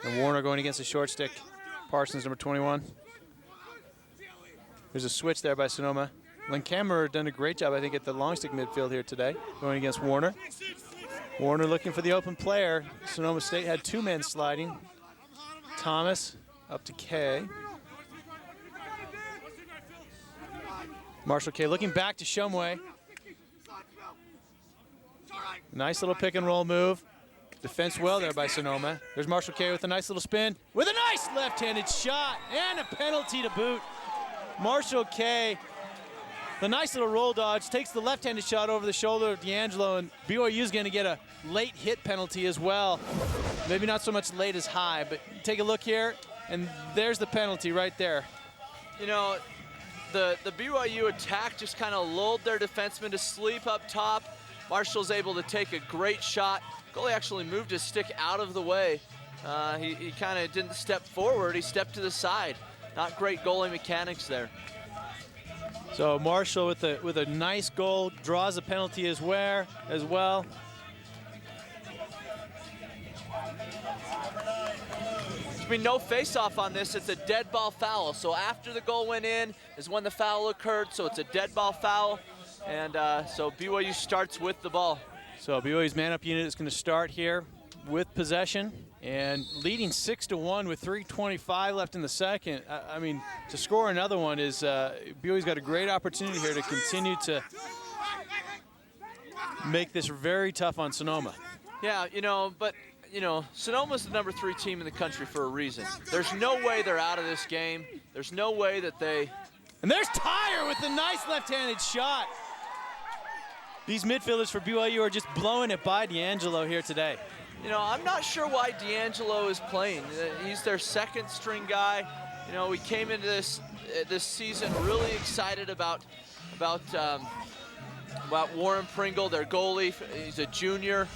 And Warner going against the short stick. Parsons, number 21. There's a switch there by Sonoma. Lancamer done a great job, I think, at the long stick midfield here today, going against Warner. Warner looking for the open player. Sonoma State had 2 men sliding. Thomas up to Kay. Marshall Kay looking back to Shumway. Nice little pick and roll move. Defense well there by Sonoma. There's Marshall Kay with a nice little spin, with a nice left-handed shot and a penalty to boot. Marshall Kay, the nice little roll dodge, takes the left-handed shot over the shoulder of D'Angelo, and BYU's going to get a late hit penalty as well. Maybe not so much late as high, but take a look here, and there's the penalty right there. The BYU attack just kind of lulled their defenseman to sleep up top. Marshall's able to take a great shot. Goalie actually moved his stick out of the way. He kind of didn't step forward, he stepped to the side. Not great goalie mechanics there. So Marshall with a nice goal, draws a penalty as well. There's been no face-off on this, it's a dead ball foul. So after the goal went in is when the foul occurred, so it's a dead ball foul. And so BYU starts with the ball. So BYU's man-up unit is going to start here with possession and leading 6-1 with 3:25 left in the second. I mean, to score another one is BYU's got a great opportunity here to continue to make this very tough on Sonoma. Yeah, but Sonoma's the number 3 team in the country for a reason. There's no way they're out of this game. There's no way that they... And there's Tyre with a nice left-handed shot. These midfielders for BYU are just blowing it by D'Angelo here today. You know, I'm not sure why D'Angelo is playing. He's their second string guy. You know, we came into this season really excited about Warren Pringle, their goalie. He's a junior,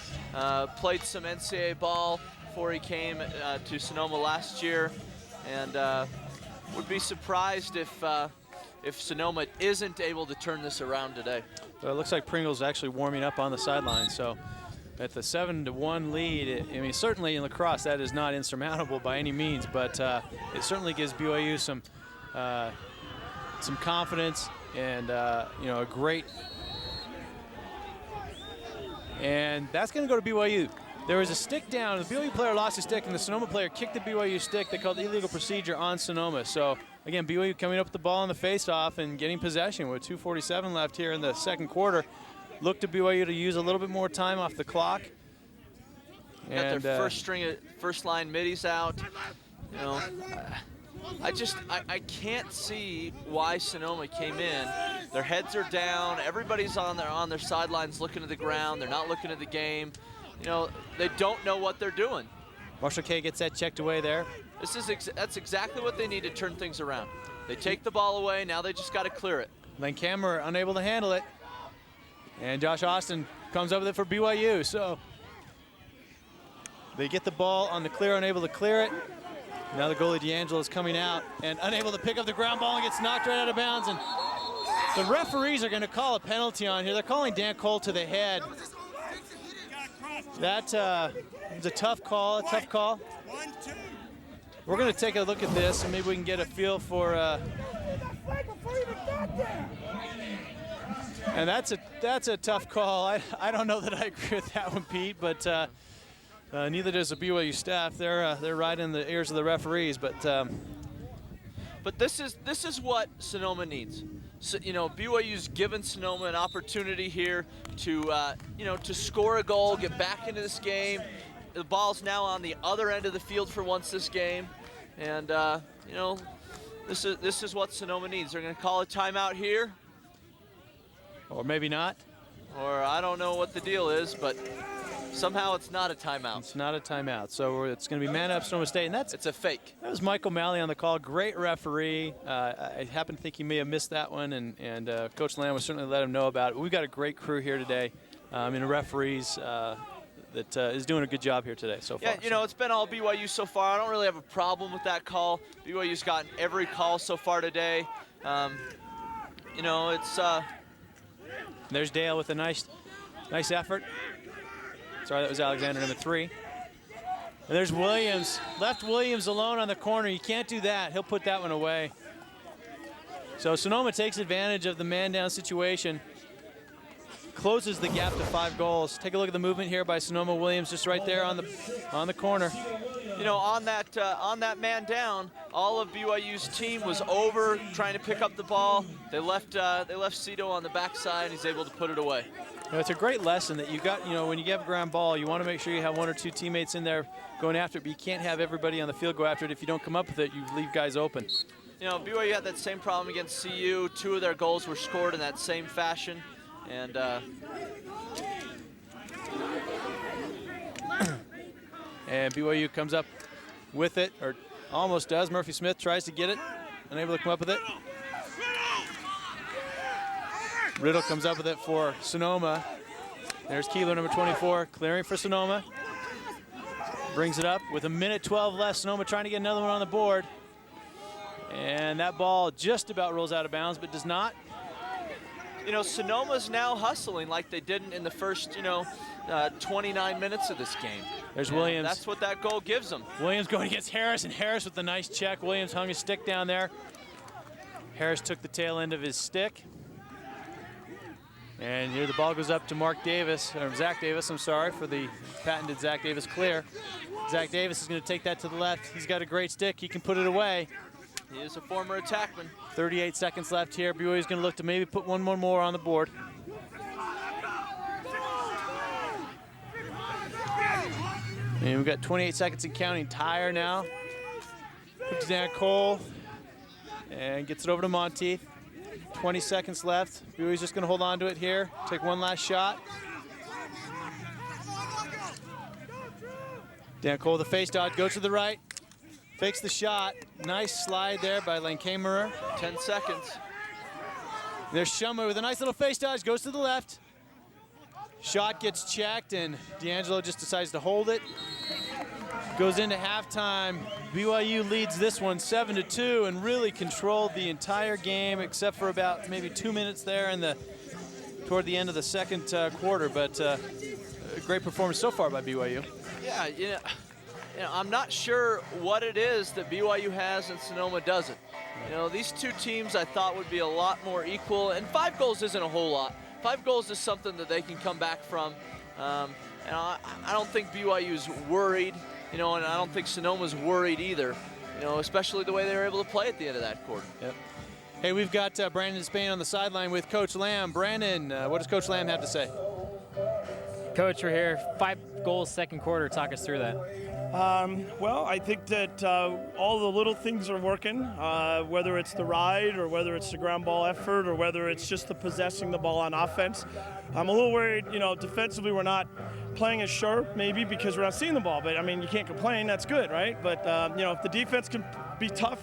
played some NCAA ball before he came to Sonoma last year, and would be surprised if Sonoma isn't able to turn this around today. Well, it looks like Pringle's actually warming up on the sideline. So at the 7-1 lead, I mean, certainly in lacrosse that is not insurmountable by any means, but it certainly gives BYU some confidence and you know, a great. And that's going to go to BYU. There was a stick down. The BYU player lost a stick, and the Sonoma player kicked the BYU stick. They called illegal procedure on Sonoma. So, again, BYU coming up with the ball on the face-off and getting possession with 2:47 left here in the second quarter. Look to BYU to use a little bit more time off the clock. Got their first line middies out. You know, I can't see why Sonoma came in. Their heads are down. Everybody's on their sidelines looking at the ground. They're not looking at the game. You know, they don't know what they're doing. Marshall Kay gets that checked away there. That's exactly what they need to turn things around. They take the ball away. Now they just got to clear it. Lancamer unable to handle it. And Josh Austin comes up with it for BYU. So they get the ball on the clear, unable to clear it. Now the goalie D'Angelo is coming out and unable to pick up the ground ball and gets knocked right out of bounds. And the referees are going to call a penalty on here. They're calling Dan Cole to the head. That was a tough call, We're going to take a look at this and maybe we can get a feel for. And that's a tough call. I don't know that I agree with that one, Pete, but neither does the BYU staff. They're right in the ears of the referees, but this is what Sonoma needs. So, you know, BYU's given Sonoma an opportunity here to you know, to score a goal, get back into this game. The ball's now on the other end of the field for once this game, and you know, this is what Sonoma needs. They're going to call a timeout here, or maybe not, or I don't know what the deal is, but somehow it's not a timeout. It's not a timeout. So it's going to be man up Sonoma State, and it's a fake. That was Mike O'Malley on the call. Great referee. I happen to think he may have missed that one, and Coach Lamb will certainly let him know about it. We've got a great crew here today, in referees that is doing a good job here today so far. Yeah, you know, it's been all BYU so far. I don't really have a problem with that call. BYU's gotten every call so far today. You know, it's. There's Dale with a nice effort. Sorry, that was Alexander, number 3. And there's Williams. Left Williams alone on the corner. You can't do that. He'll put that one away. So Sonoma takes advantage of the man-down situation. Closes the gap to 5 goals. Take a look at the movement here by Sonoma. Williams just right there on the corner. You know, on that man down, all of BYU's team was over trying to pick up the ball. They left Cito on the backside. He's able to put it away. You know, it's a great lesson that you got. You know, when you get a ground ball, you want to make sure you have 1 or 2 teammates in there going after it, but you can't have everybody on the field go after it. If you don't come up with it, you leave guys open. You know, BYU had that same problem against CU. 2 of their goals were scored in that same fashion, and and BYU comes up with it, or almost does. Murphy Smith tries to get it, unable to come up with it. Riddle comes up with it for Sonoma. There's Keeler, number 24, clearing for Sonoma. Brings it up with 1:12 left. Sonoma trying to get another one on the board. And that ball just about rolls out of bounds, but does not. You know, Sonoma's now hustling like they didn't in the first, 29 minutes of this game. There's Williams. That's what that goal gives them. Williams going against Harris, and Harris with a nice check. Williams hung his stick down there. Harris took the tail end of his stick. And here the ball goes up to Zach Davis, I'm sorry, for the patented Zach Davis clear. Zach Davis is going to take that to the left. He's got a great stick. He can put it away. He is a former attackman. 38 seconds left here. BYU is going to look to maybe put one more on the board. And we've got 28 seconds and counting. Tyre now. Puts down Cole. And gets it over to Monteith. 20 seconds left. BYU's just going to hold on to it here. Take one last shot. Dan Cole, the face dodge, goes to the right. Fakes the shot. Nice slide there by Lankamerer. 10 seconds. There's Shumway with a nice little face dodge, goes to the left. Shot gets checked, and D'Angelo just decides to hold it. Goes into halftime. BYU leads this one 7-2 and really controlled the entire game except for about maybe 2 minutes there toward the end of the second quarter. But a great performance so far by BYU. Yeah, you know, I'm not sure what it is that BYU has and Sonoma doesn't. You know, these two teams I thought would be a lot more equal, and 5 goals isn't a whole lot. 5 goals is something that they can come back from. And I don't think BYU's worried, you know, and I don't think Sonoma's worried either, you know, especially the way they were able to play at the end of that quarter. Yep. Hey, we've got Brandon Spain on the sideline with Coach Lamb. Brandon, what does Coach Lamb have to say? Coach, we're here. 5 goals second quarter. Talk us through that. Well, I think that all the little things are working, whether it's the ride or whether it's the ground ball effort or whether it's just the possessing the ball on offense. I'm a little worried, you know, defensively we're not playing as sharp maybe because we're not seeing the ball, but I mean, you can't complain, that's good, right? But, you know, if the defense can be tough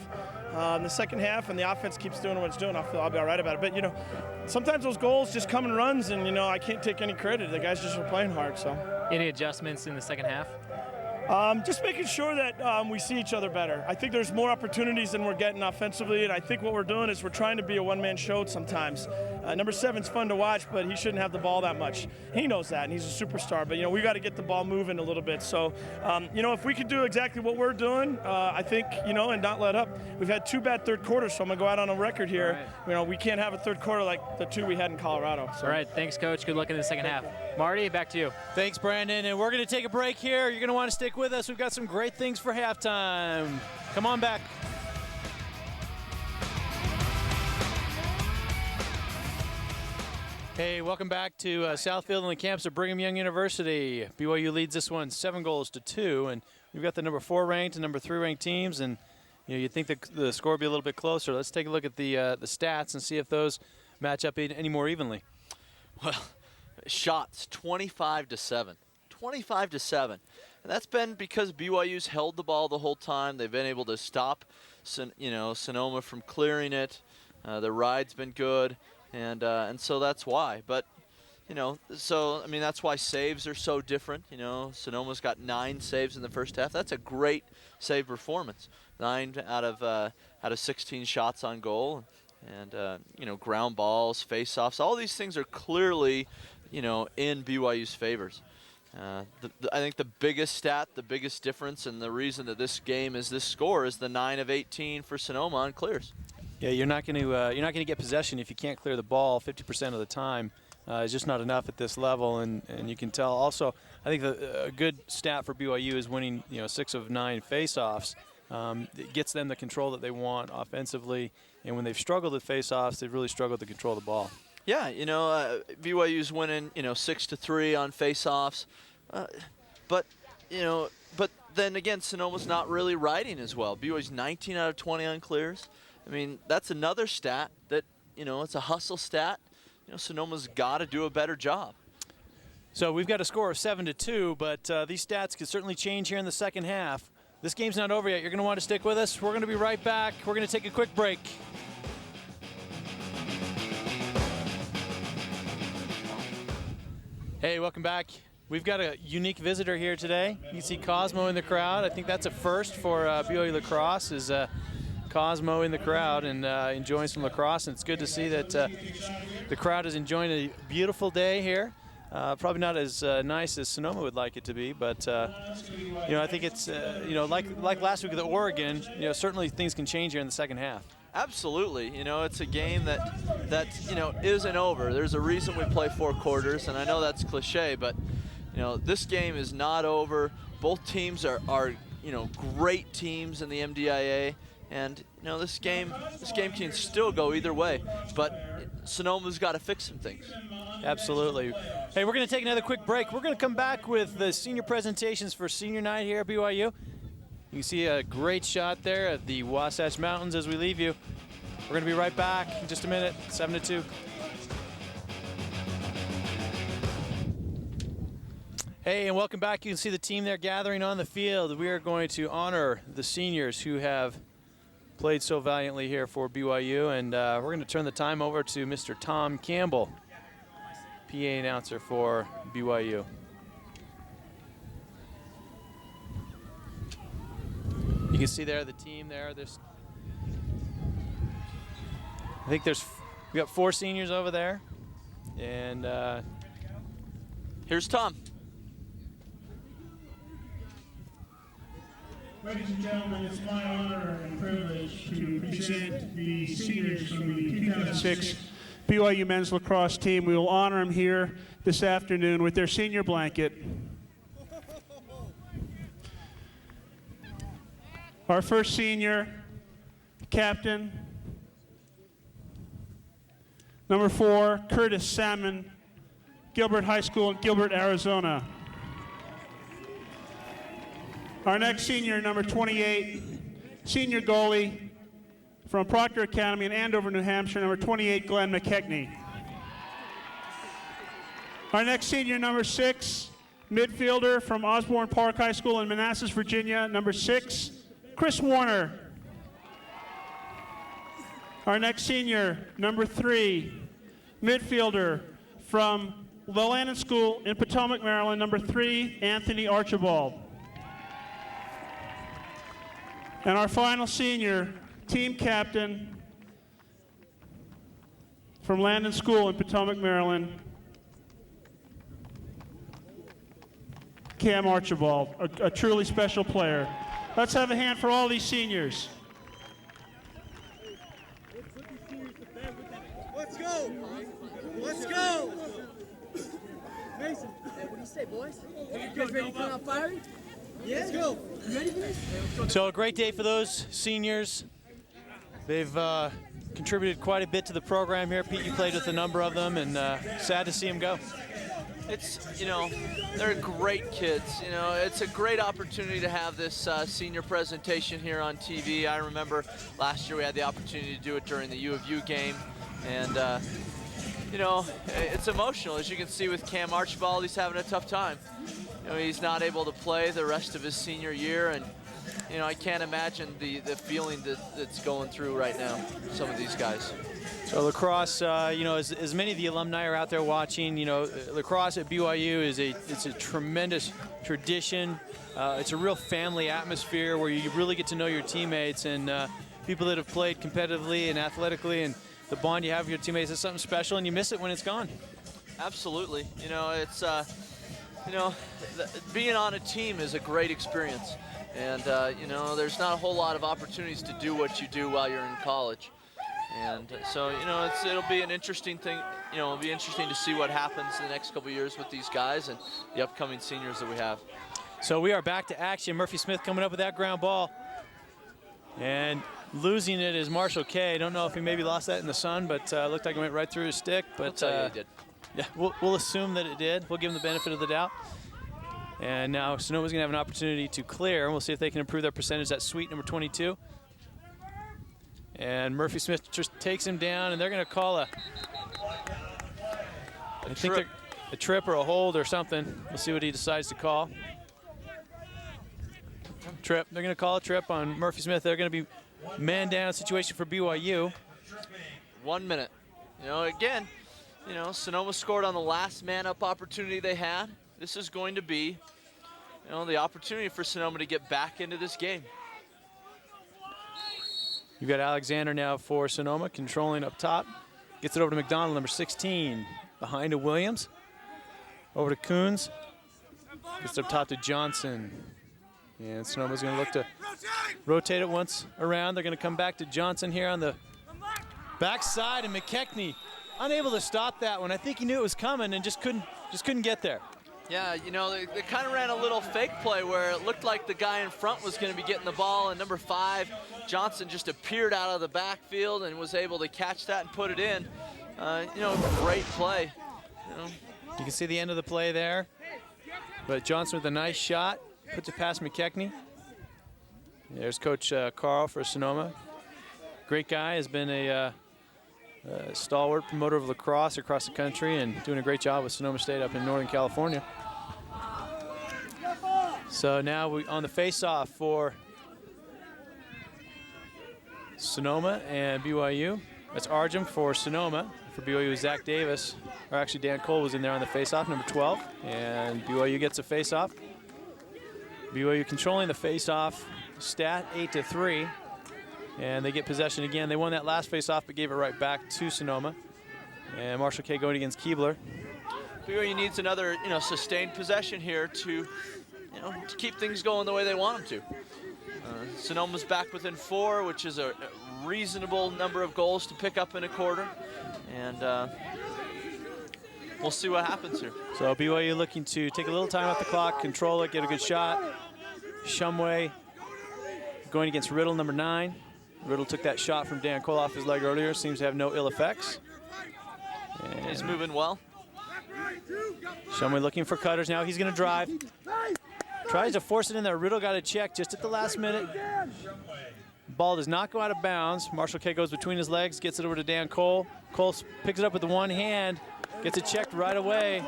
in the second half and the offense keeps doing what it's doing, I'll be all right about it. But, you know, sometimes those goals just come in runs and, you know, I can't take any credit. The guys just were playing hard, so. Any adjustments in the second half? Just making sure that we see each other better. I think there's more opportunities than we're getting offensively, and I think what we're doing is we're trying to be a one-man show sometimes. Number 7's fun to watch, but he shouldn't have the ball that much. He knows that, and he's a superstar, but, you know, we got to get the ball moving a little bit. So, you know, if we could do exactly what we're doing, I think, you know, and not let up. We've had 2 bad third quarters, so I'm going to go out on a record here. Right. You know, we can't have a third quarter like the 2 we had in Colorado. So. All right, thanks, Coach. Good luck in the second half. Marty, back to you. Thanks, Brandon. And we're going to take a break here. You're going to want to stick with us. We've got some great things for halftime. Come on back. Hey, welcome back to Southfield and the campus of Brigham Young University. BYU leads this one 7-2, and we've got the number 4 ranked and number 3 ranked teams, and you know you'd think the score would be a little bit closer. Let's take a look at the stats and see if those match up any more evenly. Well, shots 25-7. 25-7. And that's been because BYU's held the ball the whole time. They've been able to stop, you know, Sonoma from clearing it. The ride's been good, and so that's why. But, you know, so I mean that's why saves are so different. You know, Sonoma's got 9 saves in the first half. That's a great save performance. 9 out of 16 shots on goal, and you know, ground balls, face-offs. All these things are clearly, you know, in BYU's favors. I think the biggest stat, the biggest difference, and the reason that this game is this score is the 9 of 18 for Sonoma on clears. Yeah, you're not going to get possession if you can't clear the ball 50% of the time. It's just not enough at this level, and you can tell. Also, I think a good stat for BYU is winning, you know, 6 of 9 face-offs. It gets them the control that they want offensively, and when they've struggled at face-offs, they've really struggled to control the ball. Yeah, you know, BYU's winning, you know, 6-3 on face-offs, but then again, Sonoma's not really riding as well. BYU's 19 out of 20 on clears. I mean, that's another stat that, you know, it's a hustle stat. You know, Sonoma's got to do a better job. So we've got a score of 7-2, but these stats could certainly change here in the second half. This game's not over yet. You're going to want to stick with us. We're going to be right back. We're going to take a quick break. Hey, welcome back. We've got a unique visitor here today. You can see Cosmo in the crowd. I think that's a first for BYU Lacrosse, is Cosmo in the crowd and enjoying some lacrosse. And it's good to see that the crowd is enjoying a beautiful day here. Probably not as nice as Sonoma would like it to be, but you know, I think it's you know, like last week at Oregon, you know, certainly things can change here in the second half. Absolutely. You know, it's a game that you know, isn't over. There's a reason we play 4 quarters, and I know that's cliche, but you know, this game is not over. Both teams are you know, great teams in the MDIA, and you know, this game can still go either way, but Sonoma's got to fix some things. Absolutely. Hey, we're going to take another quick break. We're going to come back with the senior presentations for senior night here at BYU. You can see a great shot there at the Wasatch Mountains as we leave you. We're going to be right back in just a minute, 7-2. Hey, and welcome back. You can see the team there gathering on the field. We are going to honor the seniors who have played so valiantly here for BYU, and we're going to turn the time over to Mr. Tom Campbell, PA announcer for BYU. You can see there the team there. I think we got 4 seniors over there, and here's Tom. Ladies and gentlemen, it's my honor and privilege to present the seniors from the 2006 BYU men's lacrosse team. We will honor them here this afternoon with their senior blanket. Our first senior, captain, number 4, Curtis Salmon, Gilbert High School in Gilbert, Arizona. Our next senior, number 28, senior goalie from Proctor Academy in Andover, New Hampshire, number 28, Glenn McKechnie. Our next senior, number 6, midfielder from Osborne Park High School in Manassas, Virginia, number 6, Chris Warner. Our next senior, number 3, midfielder from the Landon School in Potomac, Maryland, number 3, Anthony Archibald. And our final senior, team captain from Landon School in Potomac, Maryland, Cam Archibald, a truly special player. Let's have a hand for all these seniors. Let's go! Let's go! Mason, hey, what do you say, boys? You guys ready to come out firing? Yeah. Let's go. You ready for this? So a great day for those seniors. They've contributed quite a bit to the program here. Pete, you played with a number of them, and sad to see them go. It's, you know, they're great kids. You know, it's a great opportunity to have this senior presentation here on TV. I remember last year we had the opportunity to do it during the U of U game, and you know, it's emotional. As you can see with Cam Archibald, he's having a tough time. You know, he's not able to play the rest of his senior year, and you know, I can't imagine the feeling that's going through right now for some of these guys. So lacrosse, you know, as many of the alumni are out there watching, you know, lacrosse at BYU it's a tremendous tradition. It's a real family atmosphere where you really get to know your teammates and people that have played competitively and athletically, and the bond you have with your teammates is something special, and you miss it when it's gone. Absolutely. You know, it's you know, being on a team is a great experience, and you know, there's not a whole lot of opportunities to do what you do while you're in college. And so, you know, it'll be an interesting thing. You know, it'll be interesting to see what happens in the next couple of years with these guys and the upcoming seniors that we have. So we are back to action. Murphy Smith coming up with that ground ball. And losing it is Marshall Kay. I don't know if he maybe lost that in the sun, but looked like it went right through his stick. But I'll tell you he did. Yeah, we'll assume that it did. We'll give him the benefit of the doubt. And now Sonoma's going to have an opportunity to clear. We'll see if they can improve their percentage. That's sweet, number 22. And Murphy Smith just takes him down, and they're going to call a trip or a hold or something. We'll see what he decides to call. Trip. They're going to call a trip on Murphy Smith. They're going to be man-down situation for BYU. 1 minute. You know, again, you know, Sonoma scored on the last man-up opportunity they had. This is going to be, you know, the opportunity for Sonoma to get back into this game. You've got Alexander now for Sonoma, controlling up top. Gets it over to McDonald, number 16, behind to Williams. Over to Coons. Gets it up top to Johnson. And Sonoma's going to look to rotate it once around. They're going to come back to Johnson here on the backside, and McKechnie unable to stop that one. I think he knew it was coming and just couldn't get there. Yeah, you know, they kind of ran a little fake play where it looked like the guy in front was going to be getting the ball, and number 5, Johnson, just appeared out of the backfield and was able to catch that and put it in. You know, great play. You know. You can see the end of the play there, but Johnson with a nice shot, puts it past McKechnie. There's Coach Carl for Sonoma. Great guy, has been a stalwart promoter of lacrosse across the country and doing a great job with Sonoma State up in Northern California. So now we on the face-off for Sonoma and BYU. That's Arjum for Sonoma. For BYU, Zach Davis, or actually Dan Cole was in there on the face-off, number 12, and BYU gets a face-off. BYU controlling the face-off, stat 8-3, and they get possession again. They won that last face-off, but gave it right back to Sonoma. And Marshall K going against Keebler. BYU needs another, sustained possession here to, to keep things going the way they want them to. Sonoma's back within 4, which is a reasonable number of goals to pick up in a quarter. And we'll see what happens here. So BYU looking to take a little time off the clock, control it, get a good shot. Shumway going against Riddle, number 9. Riddle took that shot from Dan Cole off his leg earlier. Seems to have no ill effects. And he's moving well. Shumway looking for cutters now. He's going to drive. Tries to force it in there. Riddle got a check just at the last minute. Ball does not go out of bounds. Marshall K goes between his legs, gets it over to Dan Cole. Cole picks it up with the one hand, gets it checked right away.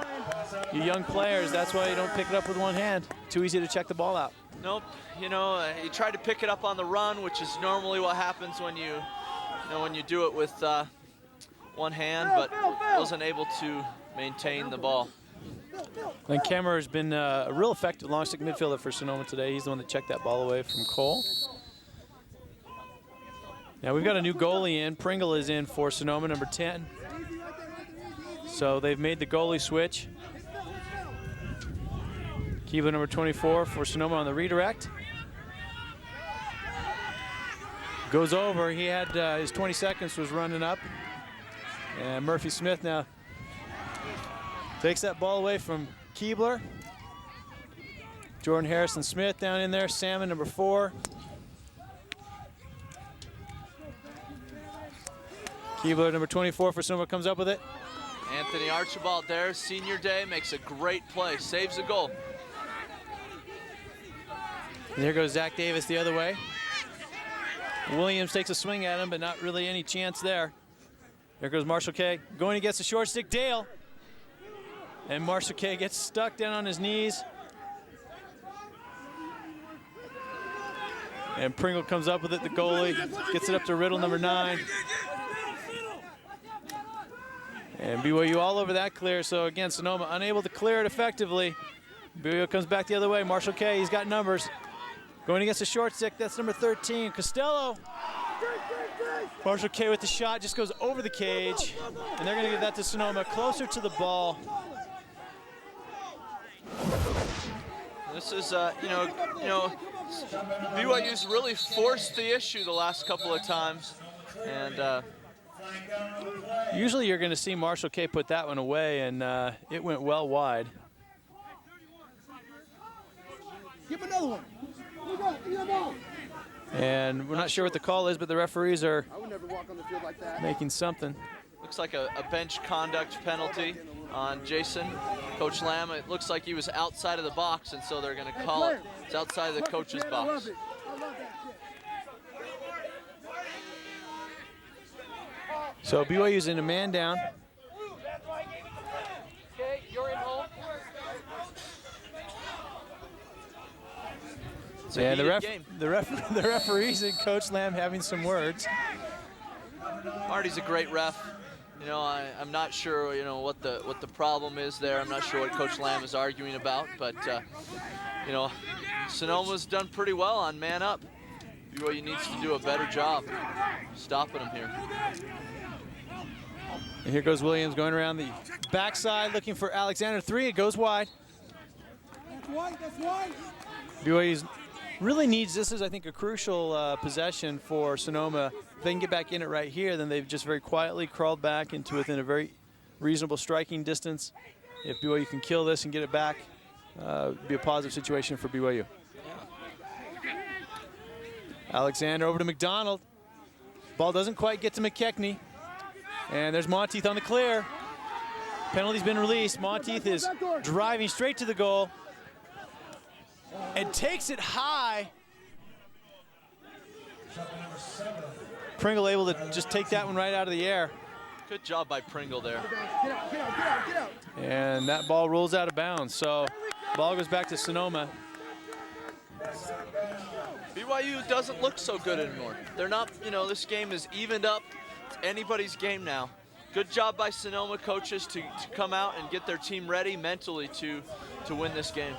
You young players, that's why you don't pick it up with one hand. Too easy to check the ball out. Nope. He tried to pick it up on the run, which is normally what happens when you do it with one hand, but wasn't able to maintain the ball. Glenn Kemmer has been a real effective long stick midfielder for Sonoma today. He's the one that checked that ball away from Cole. Now we've got a new goalie in. Pringle is in for Sonoma, number 10. So they've made the goalie switch. Keebler, number 24, for Sonoma on the redirect. Goes over. He had his 20 seconds was running up. And Murphy Smith now takes that ball away from Keebler. Jordan Harrison Smith down in there. Salmon, number 4. Keebler, number 24 for Sonoma, comes up with it. Anthony Archibald there, senior day, makes a great play, saves a goal. And here goes Zach Davis the other way. Williams takes a swing at him, but not really any chance there. There goes Marshall K going against the short stick, Dale. And Marshall K gets stuck down on his knees. And Pringle comes up with it, the goalie, gets it up to Riddle, number 9. And BYU all over that clear, so again, Sonoma unable to clear it effectively. BYU comes back the other way. Marshall K, he's got numbers. Going against the short stick, that's number 13, Costello. Marshall K with the shot, just goes over the cage. And they're gonna give that to Sonoma, closer to the ball. This is, BYU's really forced the issue the last couple of times. And usually you're going to see Marshall K put that one away, and it went well wide. Give another one. And we're not sure what the call is, but the referees are I would never walk on the field like that. making something. looks like a bench conduct penalty on Jason. Coach Lamb, it looks like he was outside of the box, and so they're going to call it. It's outside of the coach's box. So BYU's in a man down. Okay, you're in home. And the referees and Coach Lamb having some words. Marty's a great ref. You know, I'm not sure, you know, what the problem is there. I'm not sure what Coach Lamb is arguing about, but you know, Sonoma's done pretty well on man up. BYU needs to do a better job stopping him here. And here goes Williams going around the backside looking for Alexander. 3, it goes wide. That's wide, that's wide. BYU really needs, this is I think a crucial possession for Sonoma. If they can get back in it right here, then they've just very quietly crawled back into within a very reasonable striking distance. If BYU can kill this and get it back, it'd be a positive situation for BYU. Alexander over to McDonald. Ball doesn't quite get to McKechnie. And there's Monteith on the clear. Penalty's been released. Monteith is driving straight to the goal and takes it high. Pringle able to just take that one right out of the air. Good job by Pringle there. Get out, get out, get out, get out. And that ball rolls out of bounds. So ball goes back to Sonoma. BYU doesn't look so good anymore. They're not, you know, this game is evened up. It's anybody's game now. Good job by Sonoma coaches to come out and get their team ready mentally to win this game.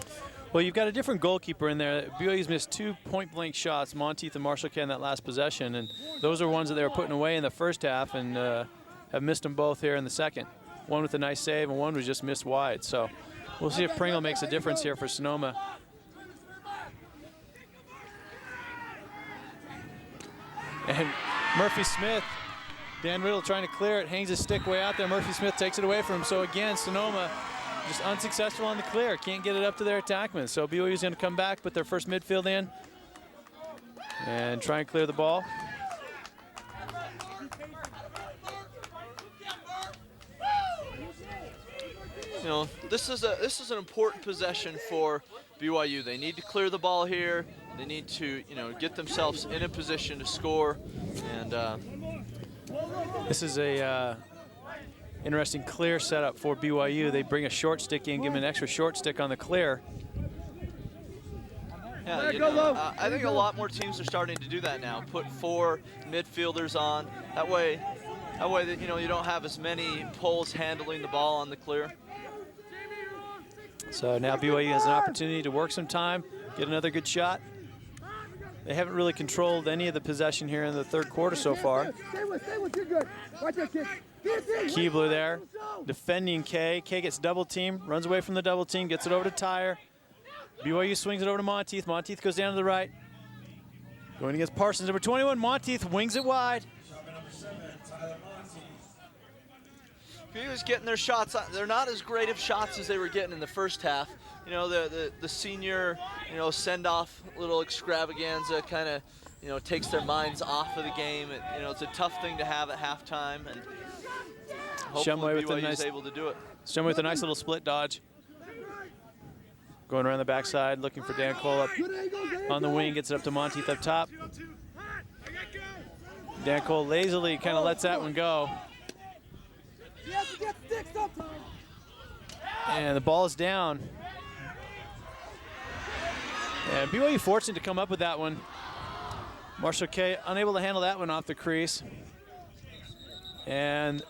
Well, you've got a different goalkeeper in there. BYU's missed 2 point-blank shots, Monteith and Marshall K in that last possession, and those are ones that they were putting away in the first half and have missed them both here in the second. One with a nice save and one was just missed wide. So we'll see if Pringle makes a difference here for Sonoma. And Murphy Smith, Dan Riddle trying to clear it, hangs his stick way out there. Murphy Smith takes it away from him. So again, Sonoma just unsuccessful on the clear. Can't get it up to their attackmen. So BYU's going to come back, put their first midfield in, and try and clear the ball. You know, this is an important possession for BYU. They need to clear the ball here. They need to, you know, get themselves in a position to score. And this is a interesting clear setup for BYU. They bring a short stick in, give them an extra short stick on the clear. Yeah, you know, I think a lot more teams are starting to do that now. Put 4 midfielders on. That way that, you know, you don't have as many poles handling the ball on the clear. So now BYU has an opportunity to work some time, get another good shot. They haven't really controlled any of the possession here in the third quarter so far. Keebler there, defending K. K gets double team, runs away from the double team, gets it over to Tyre. BYU swings it over to Monteith. Monteith goes down to the right. Going against Parsons, number 21. Monteith wings it wide. BYU's getting their shots. They're not as great of shots as they were getting in the first half. You know, the senior, you know, send-off little extravaganza kind of, you know, takes their minds off of the game. You know, it's a tough thing to have at halftime, and hopefully BYU's able to do it. Shumway with a nice little split dodge. Going around the backside, looking for Dan Cole up on the wing, gets it up to Monteith up top. Dan Cole lazily kind of lets that one go. And the ball is down. And BYU fortunate to come up with that one. Marshall K unable to handle that one off the crease. And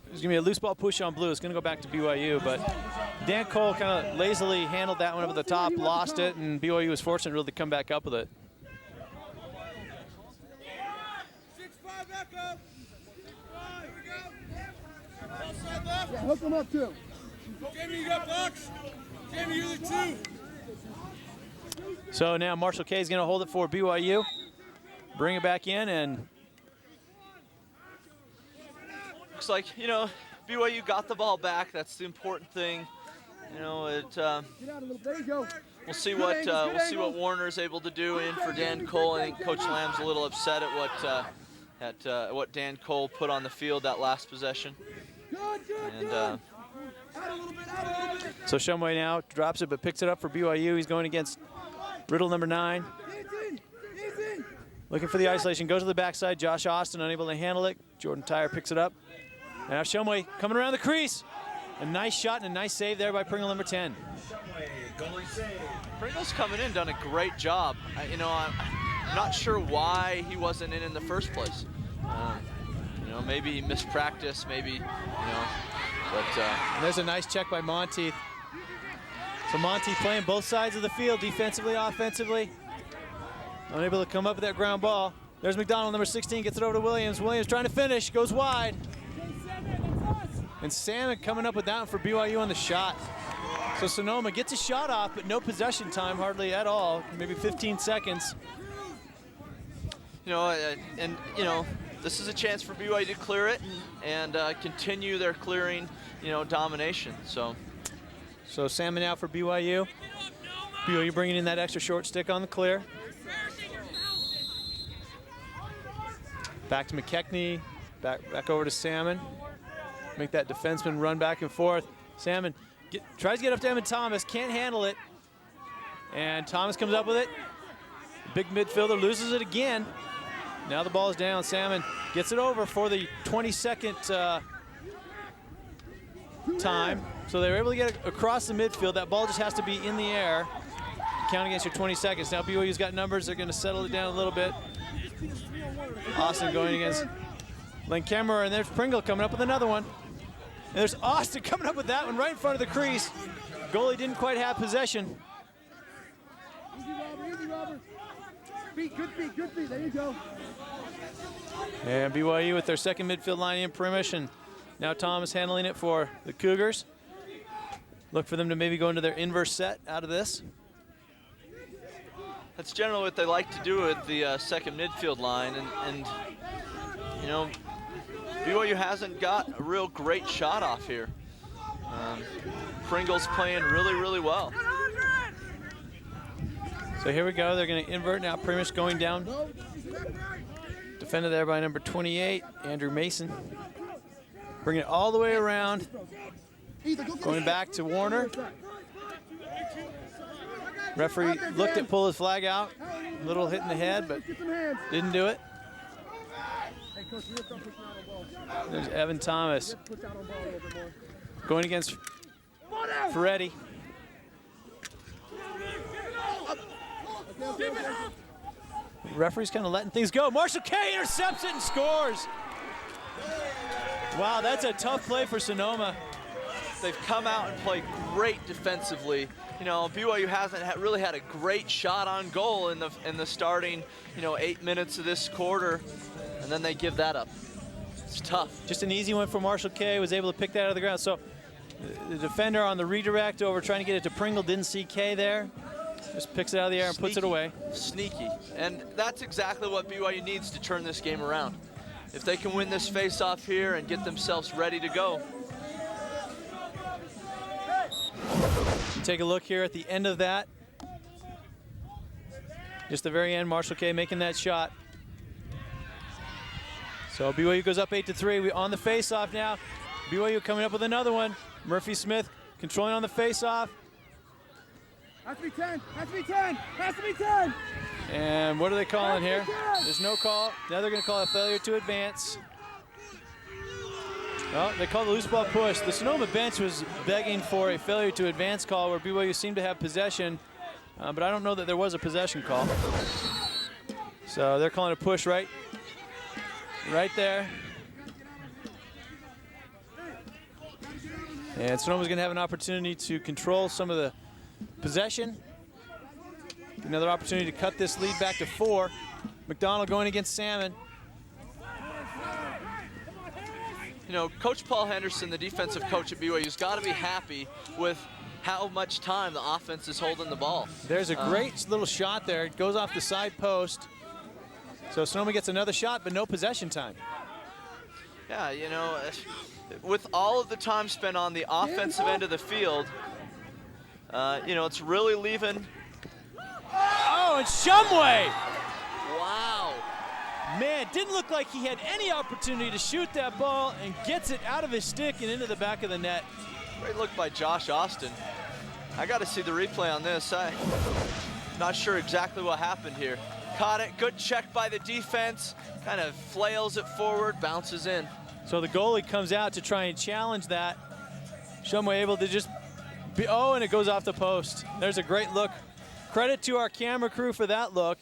there's going to be a loose ball push on blue. It's going to go back to BYU, but Dan Cole kind of lazily handled that one over the top, lost it, and BYU was fortunate really to come back up with it. 6-5 back up. Yeah, hook him up too. Jamie, you got blocks? Jamie, you're the 2. So now Marshall K is going to hold it for BYU. Bring it back in, and looks like, you know, BYU got the ball back. That's the important thing. You know, we'll see what Warner's able to do in for Dan Cole. I think Coach Lamb's a little upset at what Dan Cole put on the field that last possession. And so Shumway now drops it, but picks it up for BYU. He's going against Riddle, number 9. Looking for the isolation, goes to the backside. Josh Austin unable to handle it. Jordan Tyre picks it up. Now Shumway coming around the crease. A nice shot and a nice save there by Pringle, number 10. Pringle's coming in, done a great job. You know, I'm not sure why he wasn't in the first place. You know, maybe he missed practice, maybe, you know, but. There's a nice check by Monteith. So Monteith playing both sides of the field, defensively, offensively. Unable to come up with that ground ball. There's McDonald, number 16, gets it over to Williams. Williams trying to finish, goes wide. And Salmon coming up with that one for BYU on the shot. So Sonoma gets a shot off, but no possession time hardly at all, maybe 15 seconds. You know, and you know, this is a chance for BYU to clear it and continue their clearing, you know, domination. So Salmon out for BYU. BYU bringing in that extra short stick on the clear. Back to McKechnie, back over to Salmon. Make that defenseman run back and forth. Salmon tries to get up to Evan Thomas, can't handle it. And Thomas comes up with it. Big midfielder loses it again. Now the ball is down. Salmon gets it over for the 22nd time. So they were able to get it across the midfield. That ball just has to be in the air. Count against your 20 seconds. Now BYU's got numbers. They're going to settle it down a little bit. Austin going against Lankemmerer, and there's Pringle coming up with another one. And there's Austin coming up with that one right in front of the crease. Goalie didn't quite have possession. Easy, Robert. Feet, good feet. There you go. And BYU with their second midfield line in Primish, and now Thomas handling it for the Cougars. Look for them to maybe go into their inverse set out of this. That's generally what they like to do with the second midfield line, and you know, BYU hasn't got a real great shot off here. Pringle's playing really, really well. So here we go. They're going to invert now. Primish going down. Defended there by number 28, Andrew Mason. Bringing it all the way around. Going back to Warner. Referee looked at pull his flag out. A little hit in the head, but didn't do it. There's Evan Thomas going against Ferretti. Referee's kind of letting things go. Marshall Kay intercepts it and scores. Wow, that's a tough play for Sonoma. They've come out and played great defensively. You know, BYU hasn't really had a great shot on goal in the starting, 8 minutes of this quarter, and then they give that up. It's tough. Just an easy one for Marshall Kay, was able to pick that out of the ground. So the defender on the redirect over trying to get it to Pringle, didn't see Kay there. Just picks it out of the air and puts it away. Sneaky, and that's exactly what BYU needs to turn this game around. If they can win this face-off here and get themselves ready to go. Take a look here at the end of that. Just the very end, Marshall Kay making that shot. So BYU goes up 8-3. We're on the face-off now. BYU coming up with another one. Murphy Smith controlling on the face-off. Has to be 10. Has to be 10. Has to be 10. And what are they calling here? There's no call. Now they're going to call a failure to advance. Well, they called the loose ball push. The Sonoma bench was begging for a failure to advance call where BYU seemed to have possession, but I don't know that there was a possession call. So they're calling a push right there. And Sonoma's going to have an opportunity to control some of the possession. Another opportunity to cut this lead back to 4. McDonald going against Salmon. Coach Paul Henderson, the defensive coach at BYU, has got to be happy with how much time the offense is holding the ball. There's a great little shot there. It goes off the side post. So Sonoma gets another shot, but no possession time. Yeah, with all of the time spent on the offensive end of the field, it's really leaving. Oh, and Shumway! Wow. Man, didn't look like he had any opportunity to shoot that ball and gets it out of his stick and into the back of the net. Great look by Josh Austin. I got to see the replay on this. I'm not sure exactly what happened here. Caught it, good check by the defense, kind of flails it forward, bounces in. So the goalie comes out to try and challenge that. Shumway able to just be, and it goes off the post. There's a great look. Credit to our camera crew for that look.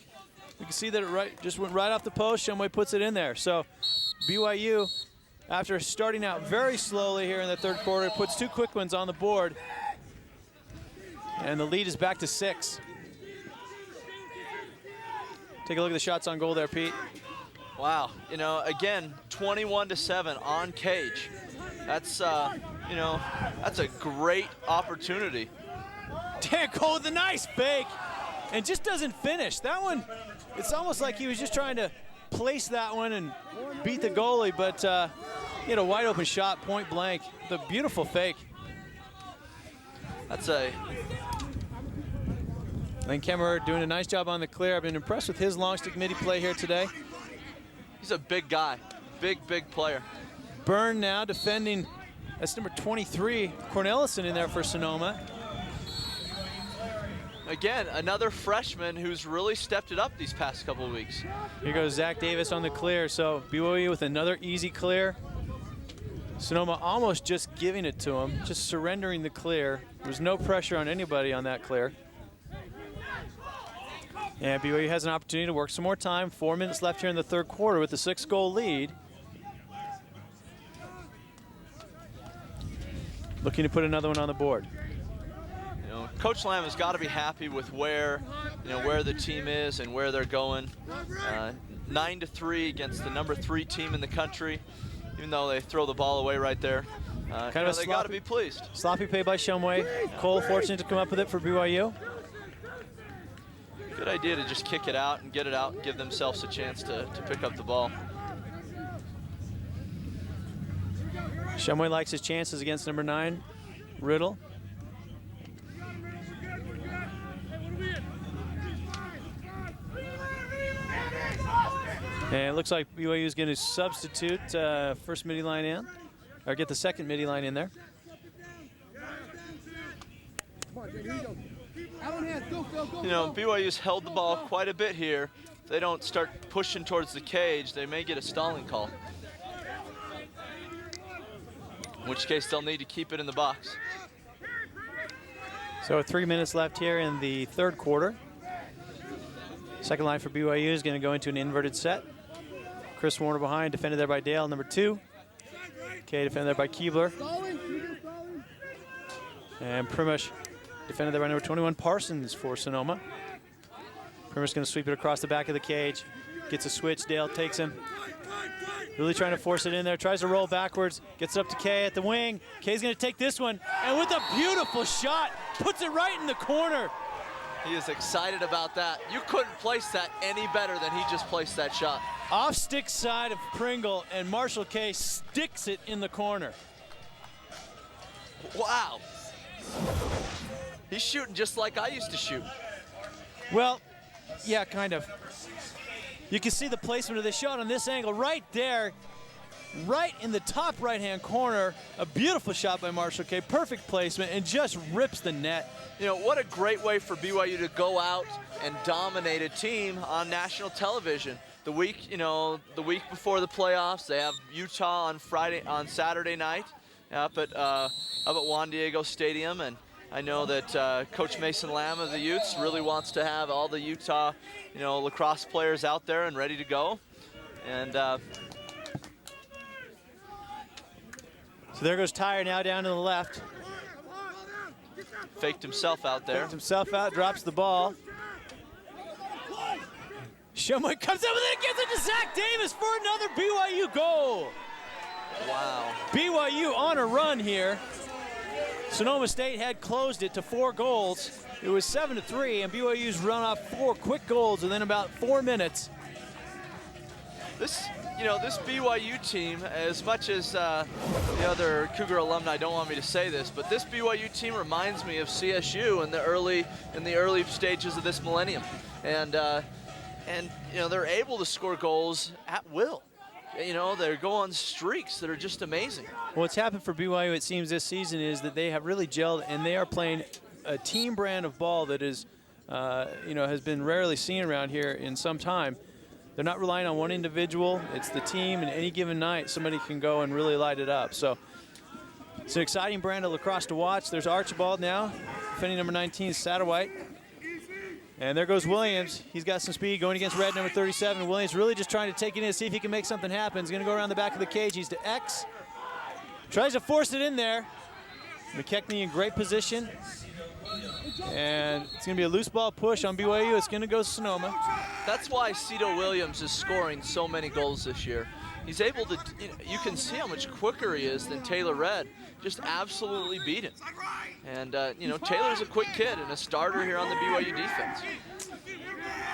You can see that it just went right off the post. Shumway puts it in there. So BYU, after starting out very slowly here in the third quarter, puts 2 quick ones on the board. And the lead is back to 6. Take a look at the shots on goal there, Pete. Wow, again, 21-7 on Cage. That's, that's a great opportunity. Dan Cole with a nice fake and just doesn't finish. That one, it's almost like he was just trying to place that one and beat the goalie, but he had a wide open shot, point blank. The beautiful fake. That's a... Lankemmerer doing a nice job on the clear. I've been impressed with his long stick midi play here today. He's a big guy, big player. Byrne now defending, that's number 23, Cornelison in there for Sonoma. again, another freshman who's really stepped it up these past couple of weeks. Here goes Zach Davis on the clear. So BYU with another easy clear. Sonoma almost just giving it to him, just surrendering the clear. There was no pressure on anybody on that clear. And BYU has an opportunity to work some more time. 4 minutes left here in the third quarter with a 6-goal lead. Looking to put another one on the board. You know, Coach Lamb has got to be happy with where the team is and where they're going. 9-3 against the number 3 team in the country. Even though they throw the ball away right there, they got to be pleased. Sloppy play by Shumway. Cole fortunate to come up with it for BYU. Good idea to just kick it out and get it out and give themselves a chance to pick up the ball. Shumway likes his chances against number 9, Riddle. And it looks like BYU is going to substitute first midi line in, or get the second midi line in there. You know, BYU's held the ball quite a bit here. If they don't start pushing towards the cage, they may get a stalling call. In which case, they'll need to keep it in the box. So 3 minutes left here in the third quarter. Second line for BYU is going to go into an inverted set. Chris Warner behind, defended there by Dale, number 2. Okay, defended there by Keebler. And Primish defended there by number 21, Parsons for Sonoma. Primish going to sweep it across the back of the cage. Gets a switch, Dale takes him. Really trying to force it in there, tries to roll backwards, gets up to Kay at the wing. Kay's going to take this one, and with a beautiful shot, puts it right in the corner. He is excited about that. You couldn't place that any better than he just placed that shot. Off stick side of Pringle, and Marshall Kay sticks it in the corner. Wow. He's shooting just like I used to shoot. Well, yeah, kind of. You can see the placement of the shot on this angle right there, right in the top right-hand corner. A beautiful shot by Marshall Kay, perfect placement, and just rips the net. You know, what a great way for BYU to go out and dominate a team on national television. The week before the playoffs, they have Utah on Saturday night up at Juan Diego Stadium, and I know that Coach Mason Lamb of the Utes really wants to have all the Utah, lacrosse players out there and ready to go. And so there goes Tyre now down to the left. Faked himself out there. Faked himself out, drops the ball. Shumway comes up with it, gets it to Zach Davis for another BYU goal. Wow. BYU on a run here. Sonoma State had closed it to 4 goals. It was 7-3, and BYU's run off 4 quick goals within about 4 minutes. This BYU team, as much as the other Cougar alumni don't want me to say this, but this BYU team reminds me of CSU in the early stages of this millennium, and they're able to score goals at will. They go on streaks that are just amazing. What's happened for BYU, it seems, this season is that they have really gelled, and they are playing a team brand of ball that is, has been rarely seen around here in some time. They're not relying on one individual. It's the team, and any given night, somebody can go and really light it up. So it's an exciting brand of lacrosse to watch. There's Archibald now, defending number 19, Satterwhite. And there goes Williams. He's got some speed going against red, number 37. Williams really just trying to take it in, see if he can make something happen. He's going to go around the back of the cage. He's to X. Tries to force it in there. McKechnie in great position. And it's going to be a loose ball push on BYU. It's going to go Sonoma. That's why Cito Williams is scoring so many goals this year. He's able to, you can see how much quicker he is than Taylor Red. Just absolutely beat him. And, Taylor's a quick kid and a starter here on the BYU defense.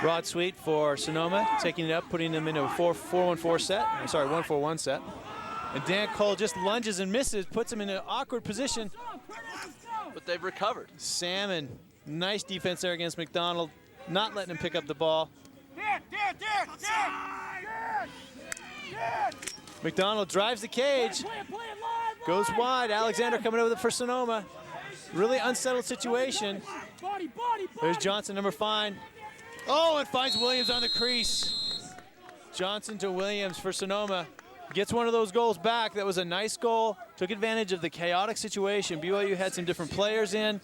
Rod Sweet for Sonoma, taking it up, putting them into a 4-4-1-4 set. I'm sorry, 1-4-1 set. And Dan Cole just lunges and misses, puts him in an awkward position. But they've recovered. Salmon, nice defense there against McDonald, not letting him pick up the ball. McDonald drives the cage, goes wide. Alexander coming over for Sonoma. Really unsettled situation. There's Johnson, number 5. Oh, and finds Williams on the crease. Johnson to Williams for Sonoma. Gets one of those goals back. That was a nice goal. Took advantage of the chaotic situation. BYU had some different players in.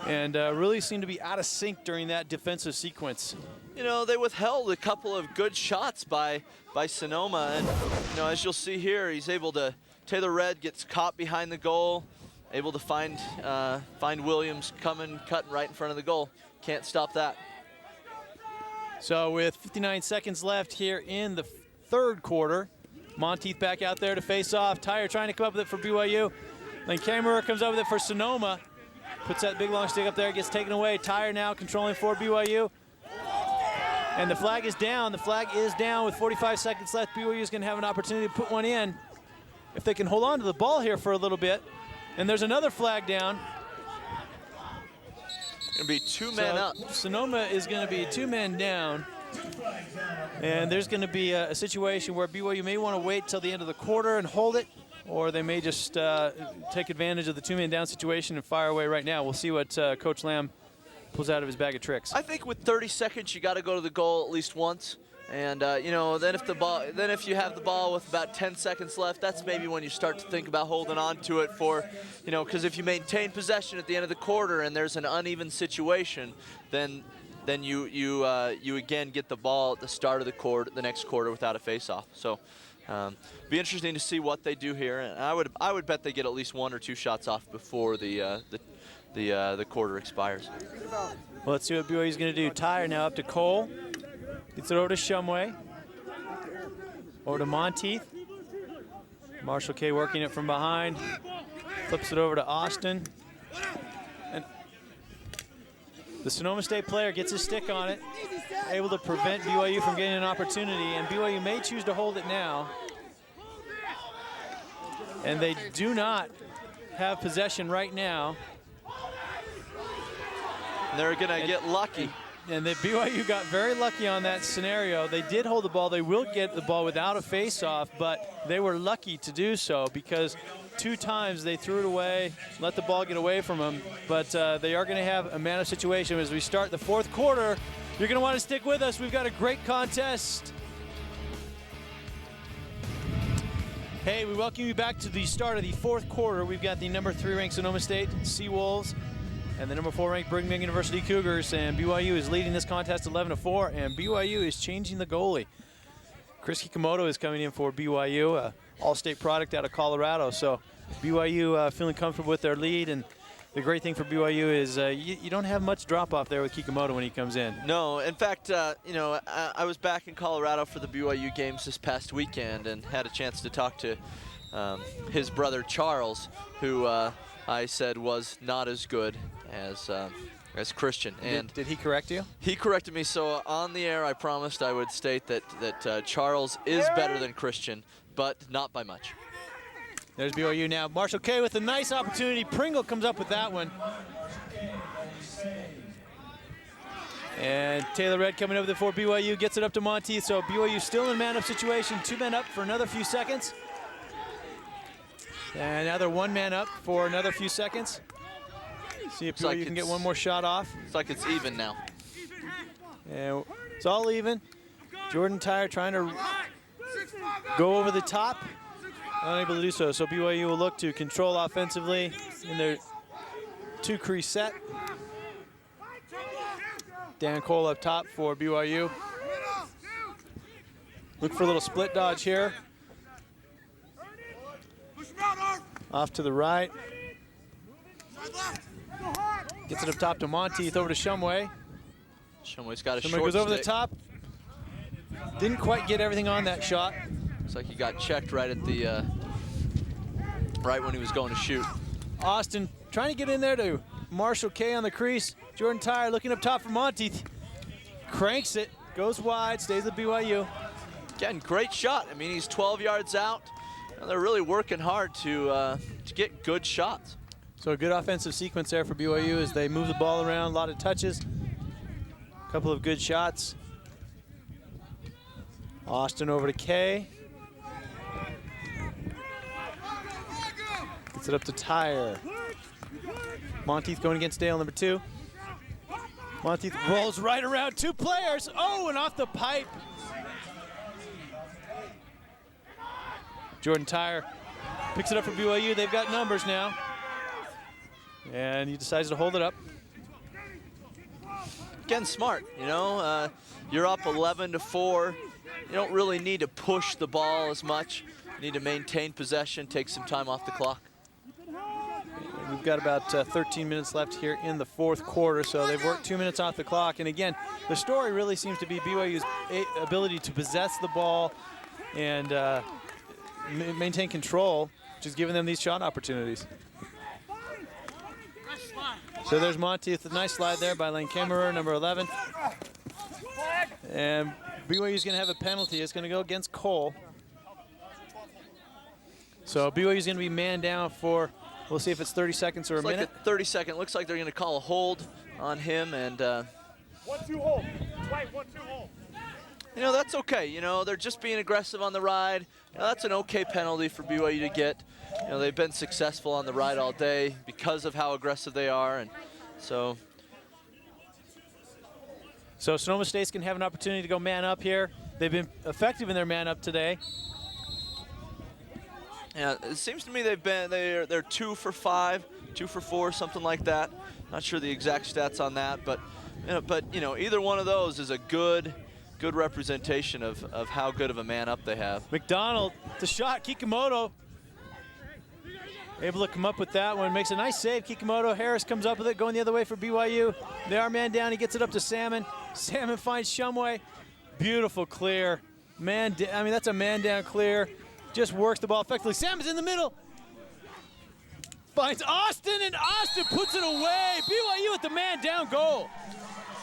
And really seemed to be out of sync during that defensive sequence. You know, they withheld a couple of good shots by Sonoma. And, you know, as you'll see here, he's able to, Taylor Red gets caught behind the goal, able to find Williams cutting right in front of the goal. Can't stop that. So with 59 seconds left here in the third quarter, Monteith back out there to face off. Tyre trying to come up with it for BYU. Then Kammerer comes up with it for Sonoma. Puts that big long stick up there, gets taken away. Tyre now controlling for BYU. And the flag is down. The flag is down with 45 seconds left. BYU is going to have an opportunity to put one in if they can hold on to the ball here for a little bit. And there's another flag down. Going to be 2 men up. Sonoma is going to be 2 men down. And there's going to be a situation where BYU may want to wait till the end of the quarter and hold it, or they may just take advantage of the 2-man down situation and fire away right now. We'll see what Coach Lamb pulls out of his bag of tricks. I think with 30 seconds, you got to go to the goal at least once. And you know, then if you have the ball with about 10 seconds left, that's maybe when you start to think about holding on to it for, you know, because if you maintain possession at the end of the quarter and there's an uneven situation, then you again get the ball at the start of the next quarter without a face-off. So be interesting to see what they do here. And I would bet they get at least 1 or 2 shots off before the quarter expires. Well, let's see what BYU's going to do. Tyre now up to Cole. Gets it over to Shumway. Over to Monteith. Marshall K working it from behind. Flips it over to Austin. And the Sonoma State player gets his stick on it. Able to prevent BYU from getting an opportunity. And BYU may choose to hold it now. And they do not have possession right now. They're going to get lucky. And the BYU got very lucky on that scenario. They did hold the ball. They will get the ball without a face-off, but they were lucky to do so because 2 times they threw it away, let the ball get away from them. But they are going to have a man-up situation as we start the fourth quarter. You're going to want to stick with us. We've got a great contest. Hey, we welcome you back to the start of the fourth quarter. We've got the number 3 ranked Sonoma State Seawolves and the number 4 ranked Brigham Young University Cougars, and BYU is leading this contest 11-4, and BYU is changing the goalie. Chris Kikamoto is coming in for BYU, all-state product out of Colorado, so BYU feeling comfortable with their lead, and the great thing for BYU is you don't have much drop-off there with Kikamoto when he comes in. No, in fact, you know, I was back in Colorado for the BYU games this past weekend and had a chance to talk to his brother Charles, who I said was not as good as Christian. And did he correct you? He corrected me. So on the air, I promised I would state that Charles is better than Christian, but not by much. There's BYU now. Marshall K with a nice opportunity. Pringle comes up with that one. And Taylor Red coming over there for BYU, gets it up to Monteith. So BYU still in man-up situation. 2 men up for another few seconds. And now they're 1 man up for another few seconds. See if BYU can get one more shot off. It's like it's even now. And it's all even. Jordan Tyre trying to go over the top. Unable to do so. So BYU will look to control offensively in their 2-crease set. Dan Cole up top for BYU. Look for a little split dodge here. Off to the right. Gets it up top to Monteith, over to Shumway. Shumway's got a Shumway short goes over stick. the top. Didn't quite get everything on that shot. Looks like he got checked right at the right when he was going to shoot. Austin trying to get in there to Marshall K on the crease. Jordan Tyre looking up top for Monteith. Cranks it, goes wide, stays with BYU. Again, great shot. I mean, he's 12 yards out. They're really working hard to get good shots. So a good offensive sequence there for BYU as they move the ball around, a lot of touches, a couple of good shots. Austin over to K. Gets it up to Tyre. Monteith going against Dale, number 2. Monteith rolls right around 2 players. Oh, and off the pipe. Jordan Tyre picks it up for BYU. They've got numbers now. And he decides to hold it up. Again, smart, you know. You're up 11-4. You don't really need to push the ball as much. You need to maintain possession, take some time off the clock. We've got about 13 minutes left here in the 4th quarter, so they've worked 2 minutes off the clock. And again, the story really seems to be BYU's ability to possess the ball and maintain control, which is giving them these shot opportunities. So there's Monteith, a nice slide there by Lane Kammerer, number 11. And BYU's going to have a penalty. It's going to go against Cole. So BYU's going to be man down for, we'll see if it's 30 seconds or a minute. Like a 30 second. Looks like they're going to call a hold on him. And 1-2 hold. Right, 1-2 hold. You know, that's okay. You know, they're just being aggressive on the ride. You know, that's an okay penalty for BYU to get. You know, they've been successful on the ride all day because of how aggressive they are. And so Sonoma State's going to have an opportunity to go man up here. They've been effective in their man up today. yeah, it seems to me they're 2 for 5, 2 for 4, something like that. Not sure the exact stats on that, but you know, either one of those is a good representation of how good of a man up they have. McDonald, the shot, Kikumoto able to come up with that one, makes a nice save. Kikumoto, Harris comes up with it, going the other way for BYU. They are man down, he gets it up to Salmon. Salmon finds Shumway. Beautiful clear. I mean, that's a man down clear. Just works the ball effectively. Salmon's in the middle. Finds Austin, and Austin puts it away. BYU with the man down goal.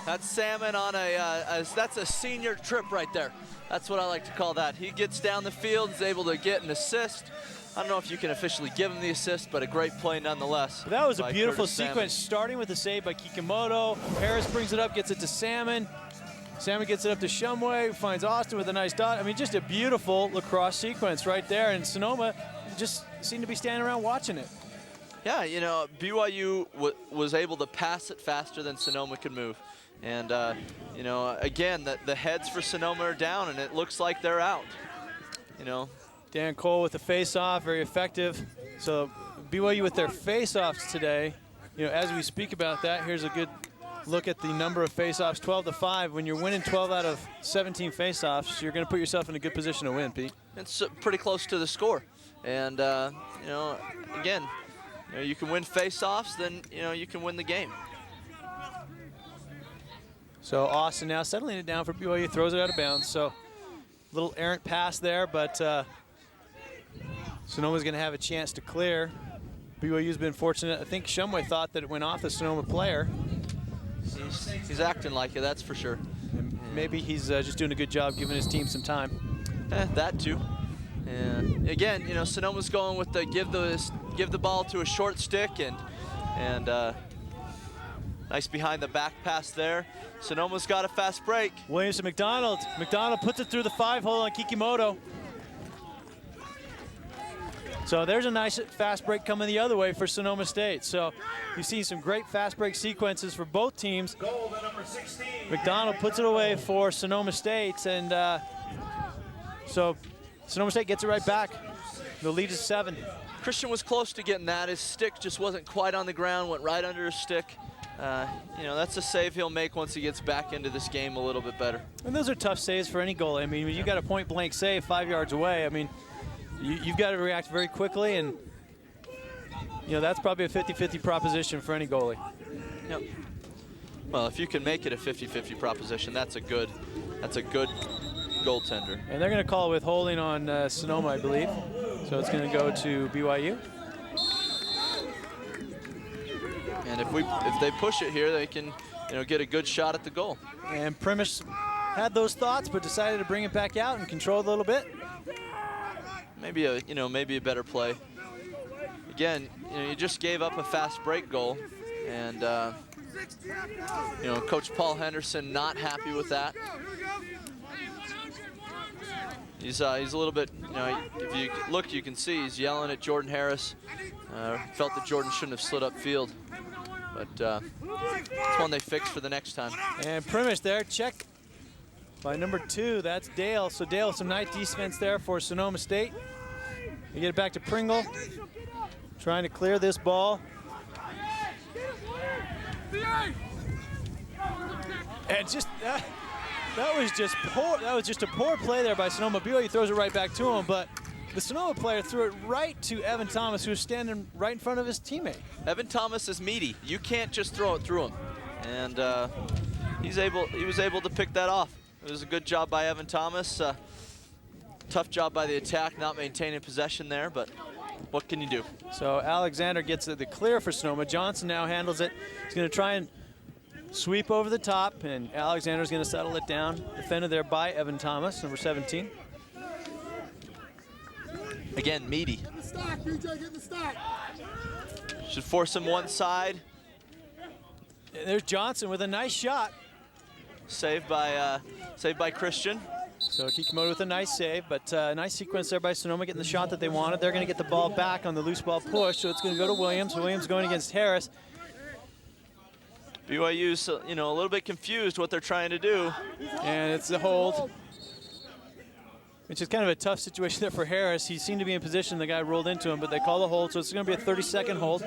That's Salmon on that's a senior trip right there. That's what I like to call that. He gets down the field, is able to get an assist. I don't know if you can officially give him the assist, but a great play nonetheless. But that was a beautiful Curtis sequence, starting with the save by Kikumoto. Harris brings it up, gets it to Salmon. Salmon gets it up to Shumway, finds Austin with a nice dot. I mean, just a beautiful lacrosse sequence right there, and Sonoma just seemed to be standing around watching it. Yeah, you know, BYU was able to pass it faster than Sonoma could move. And, you know, again, the heads for Sonoma are down, and it looks like they're out. You know, Dan Cole with the face-off, very effective. So BYU with their face-offs today. You know, as we speak about that, here's a good look at the number of face-offs, 12-5. When you're winning 12 out of 17 face-offs, you're going to put yourself in a good position to win, Pete. It's pretty close to the score. And, you know, again, you know, you can win face-offs, then, you know, you can win the game. So Austin now settling it down for BYU, throws it out of bounds. So little errant pass there, but Sonoma's going to have a chance to clear. BYU's been fortunate. I think Shumway thought that it went off the Sonoma player. He's acting like it, that's for sure. And maybe he's just doing a good job giving his team some time. That too. And again, you know, Sonoma's going with the give the ball to a short stick and nice behind the back pass there. Sonoma's got a fast break. Williams to McDonald. McDonald puts it through the 5-hole on Kikumoto. So there's a nice fast break coming the other way for Sonoma State. So you've seen some great fast break sequences for both teams. Goal to number 16. McDonald puts it away for Sonoma State, and so Sonoma State gets it right back. The lead is 7. Christian was close to getting that. His stick just wasn't quite on the ground, went right under his stick. You know, that's a save he'll make once he gets back into this game a little bit better. And those are tough saves for any goalie. I mean, when you got a point-blank save 5 yards away, I mean, you've got to react very quickly, and you know, that's probably a 50-50 proposition for any goalie. Yep. Well, if you can make it a 50-50 proposition, that's a good goaltender. And they're going to call withholding on Sonoma, I believe. So it's going to go to BYU. And if they push it here, they can, you know, get a good shot at the goal. And Primus had those thoughts, but decided to bring it back out and control it a little bit. Maybe a better play. Again, you know, you just gave up a fast break goal, and you know, Coach Paul Henderson not happy with that. He's a little bit, you know, if you look, you can see he's yelling at Jordan Harris. Felt that Jordan shouldn't have slid upfield. But it's one they fix for the next time. And Primish there, check by number 2. That's Dale. So Dale, some nice defense there for Sonoma State. You get it back to Pringle, trying to clear this ball. And just that was just poor. That was just a poor play there by Sonoma. BYU throws it right back to him, but the Sonoma player threw it right to Evan Thomas, who was standing right in front of his teammate. Evan Thomas is meaty. You can't just throw it through him, and he was able to pick that off. It was a good job by Evan Thomas. Tough job by the attack, not maintaining possession there, but what can you do? So Alexander gets the clear for Sonoma. Johnson now handles it. He's going to try and sweep over the top, and Alexander's going to settle it down. Defended there by Evan Thomas, number 17. Again, meaty. Should force him one side. There's Johnson with a nice shot. Saved by Christian. So Kikimoto with a nice save, but nice sequence there by Sonoma getting the shot that they wanted. They're going to get the ball back on the loose ball push, so it's going to go to Williams. Williams going against Harris. BYU's a little bit confused what they're trying to do. And it's the hold. Which is kind of a tough situation there for Harris. He seemed to be in position. The guy rolled into him, but they call the hold, so it's going to be a 30-second hold.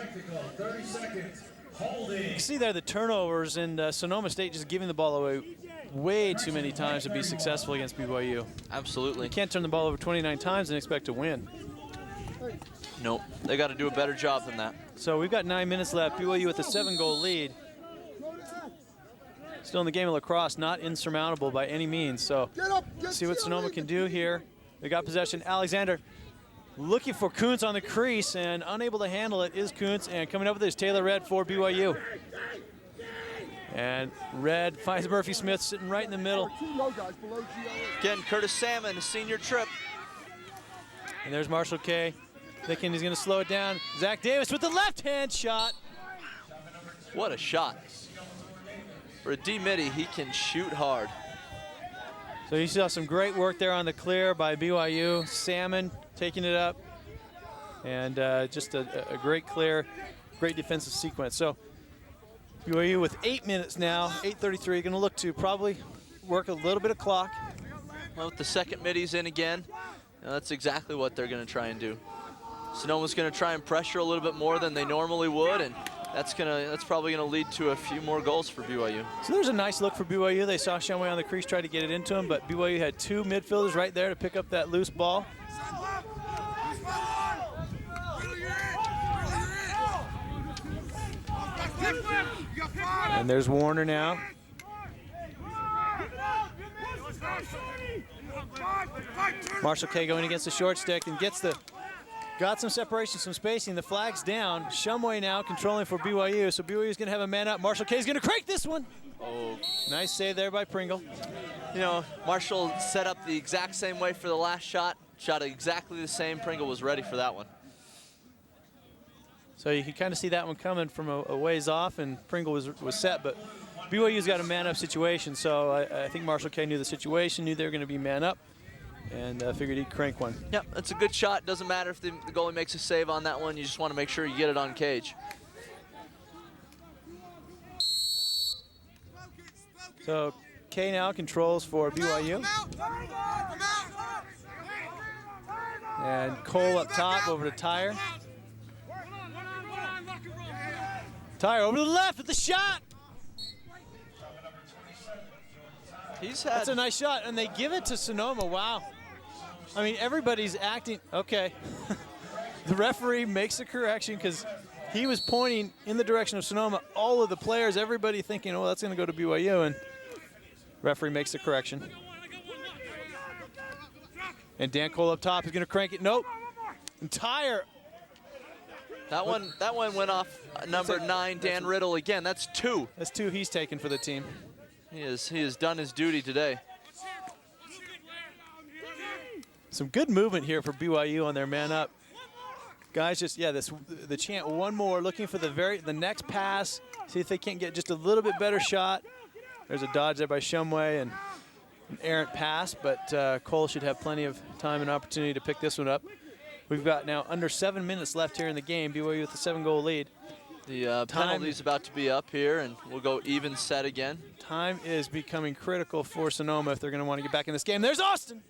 You can see there the turnovers, and Sonoma State just giving the ball away way too many times to be successful against BYU. Absolutely. You can't turn the ball over 29 times and expect to win. Nope, they got to do a better job than that. So we've got 9 minutes left. BYU with a 7-goal lead. Still in the game of lacrosse, not insurmountable by any means. So see what Sonoma can do here. They got possession. Alexander looking for Kuntz on the crease, and unable to handle it is Kuntz. And coming up with this, Taylor Red for BYU. And Red finds Murphy Smith sitting right in the middle. Again, Curtis Salmon, a senior trip. And there's Marshall Kay. Thinking he's going to slow it down. Zach Davis with the left-hand shot. What a shot. For a D-Midi, he can shoot hard. So you saw some great work there on the clear by BYU. Salmon taking it up. And just a great clear, great defensive sequence. So BYU with 8 minutes now, 8:33, going to look to probably work a little bit of clock. Well, with the second middies in again, that's exactly what they're going to try and do. Sonoma's going to try and pressure a little bit more than they normally would, and that's probably going to lead to a few more goals for BYU. So there's a nice look for BYU. They saw Shumway on the crease try to get it into him, but BYU had 2 midfielders right there to pick up that loose ball. And there's Warner now. Marshall Kay going against the short stick and got some separation, some spacing. The flag's down. Shumway now controlling for BYU, so BYU is going to have a man up. Marshall Kay is going to crank this one. Oh, nice save there by Pringle. Marshall set up the exact same way for the last shot. Shot exactly the same. Pringle was ready for that one. So you can kind of see that one coming from a ways off, and Pringle was set, but BYU's got a man-up situation, so I think Marshall Kay knew the situation, knew they were going to be man-up, and figured he'd crank one. Yep, that's a good shot. Doesn't matter if the goalie makes a save on that one. You just want to make sure you get it on cage. So Kay now controls for BYU. And Cole up top over to Tyre. Tyre over to the left with the shot. That's a nice shot, and they give it to Sonoma. Wow. I mean, everybody's acting. Okay. The referee makes a correction because he was pointing in the direction of Sonoma. All of the players, everybody thinking, oh, that's going to go to BYU, and referee makes the correction. And Dan Cole up top is going to crank it. Nope. And Tyre. That one went off number 9, Dan Riddle. Again, that's 2. That's 2 he's taken for the team. He has done his duty today. Some good movement here for BYU on their man up. Guys, just the chant one more, looking for the next pass. See if they can't get just a little bit better shot. There's a dodge there by Shumway and an errant pass, but Cole should have plenty of time and opportunity to pick this one up. We've got now under 7 minutes left here in the game. BYU with a 7-goal lead. The penalty's about to be up here, and we'll go even set again. Time is becoming critical for Sonoma if they're going to want to get back in this game. There's Austin.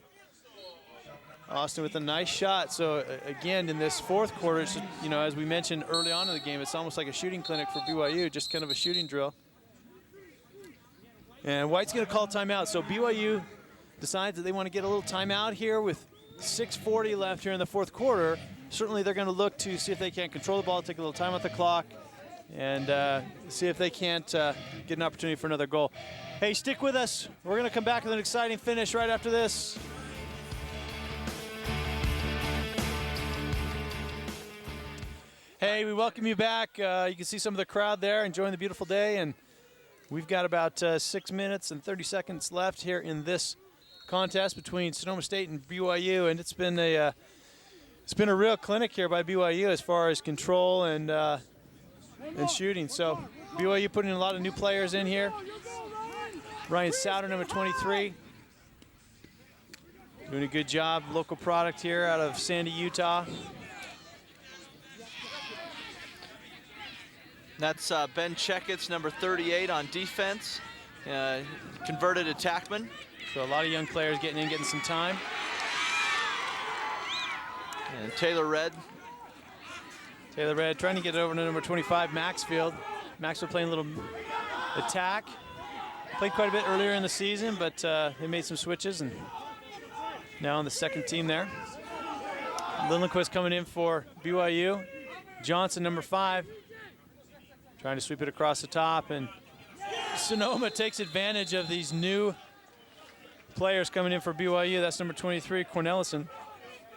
Austin with a nice shot. So again, in this fourth quarter, it's, you know, as we mentioned early on in the game, it's almost like a shooting clinic for BYU, just kind of a shooting drill. And White's going to call timeout. So BYU decides that they want to get a little timeout here with 6:40 left here in the fourth quarter. Certainly they're going to look to see if they can't control the ball, take a little time off the clock, and see if they can't get an opportunity for another goal. Hey, stick with us. We're going to come back with an exciting finish right after this. Hey, we welcome you back. You can see some of the crowd there enjoying the beautiful day, and we've got about 6 minutes and 30 seconds left here in this contest between Sonoma State and BYU, and it's been a real clinic here by BYU as far as control and shooting. So BYU putting a lot of new players in here. Ryan Souter, number 23, doing a good job. Local product here out of Sandy, Utah. That's Ben Checketts, number 38 on defense, converted attackman. So a lot of young players getting in, getting some time. And Taylor Red. Taylor Red trying to get it over to number 25, Maxfield. Maxfield playing a little attack. Played quite a bit earlier in the season, but they made some switches, and now on the second team there. Lindquist coming in for BYU. Johnson, number 5. Trying to sweep it across the top, and Sonoma takes advantage of these new players coming in for BYU. That's number 23, Cornelison,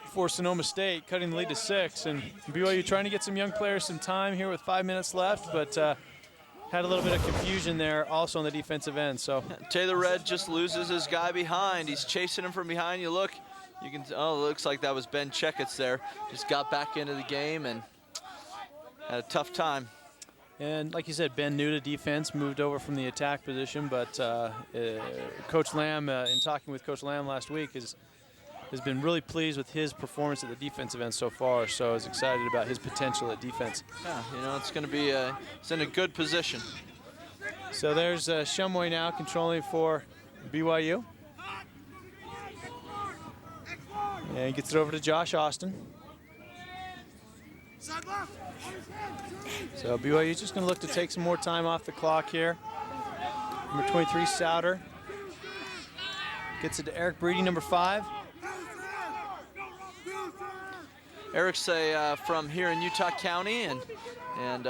for Sonoma State, cutting the lead to 6. And BYU trying to get some young players some time here with 5 minutes left, but had a little bit of confusion there also on the defensive end. So Taylor Red just loses his guy behind. He's chasing him from behind. You look, you can, oh, it looks like that was Ben Checketts there. Just got back into the game and had a tough time. And like you said, Ben, new to defense, moved over from the attack position, but Coach Lamb, in talking with Coach Lamb last week, has been really pleased with his performance at the defensive end so far, so is excited about his potential at defense. Yeah, you know, it's going to be, it's in a good position. So there's Shumway now controlling for BYU. And gets it over to Josh Austin. So BYU just going to look to take some more time off the clock here. Number 23, Souter. Gets it to Eric Breedy, number 5. Eric's from here in Utah County, and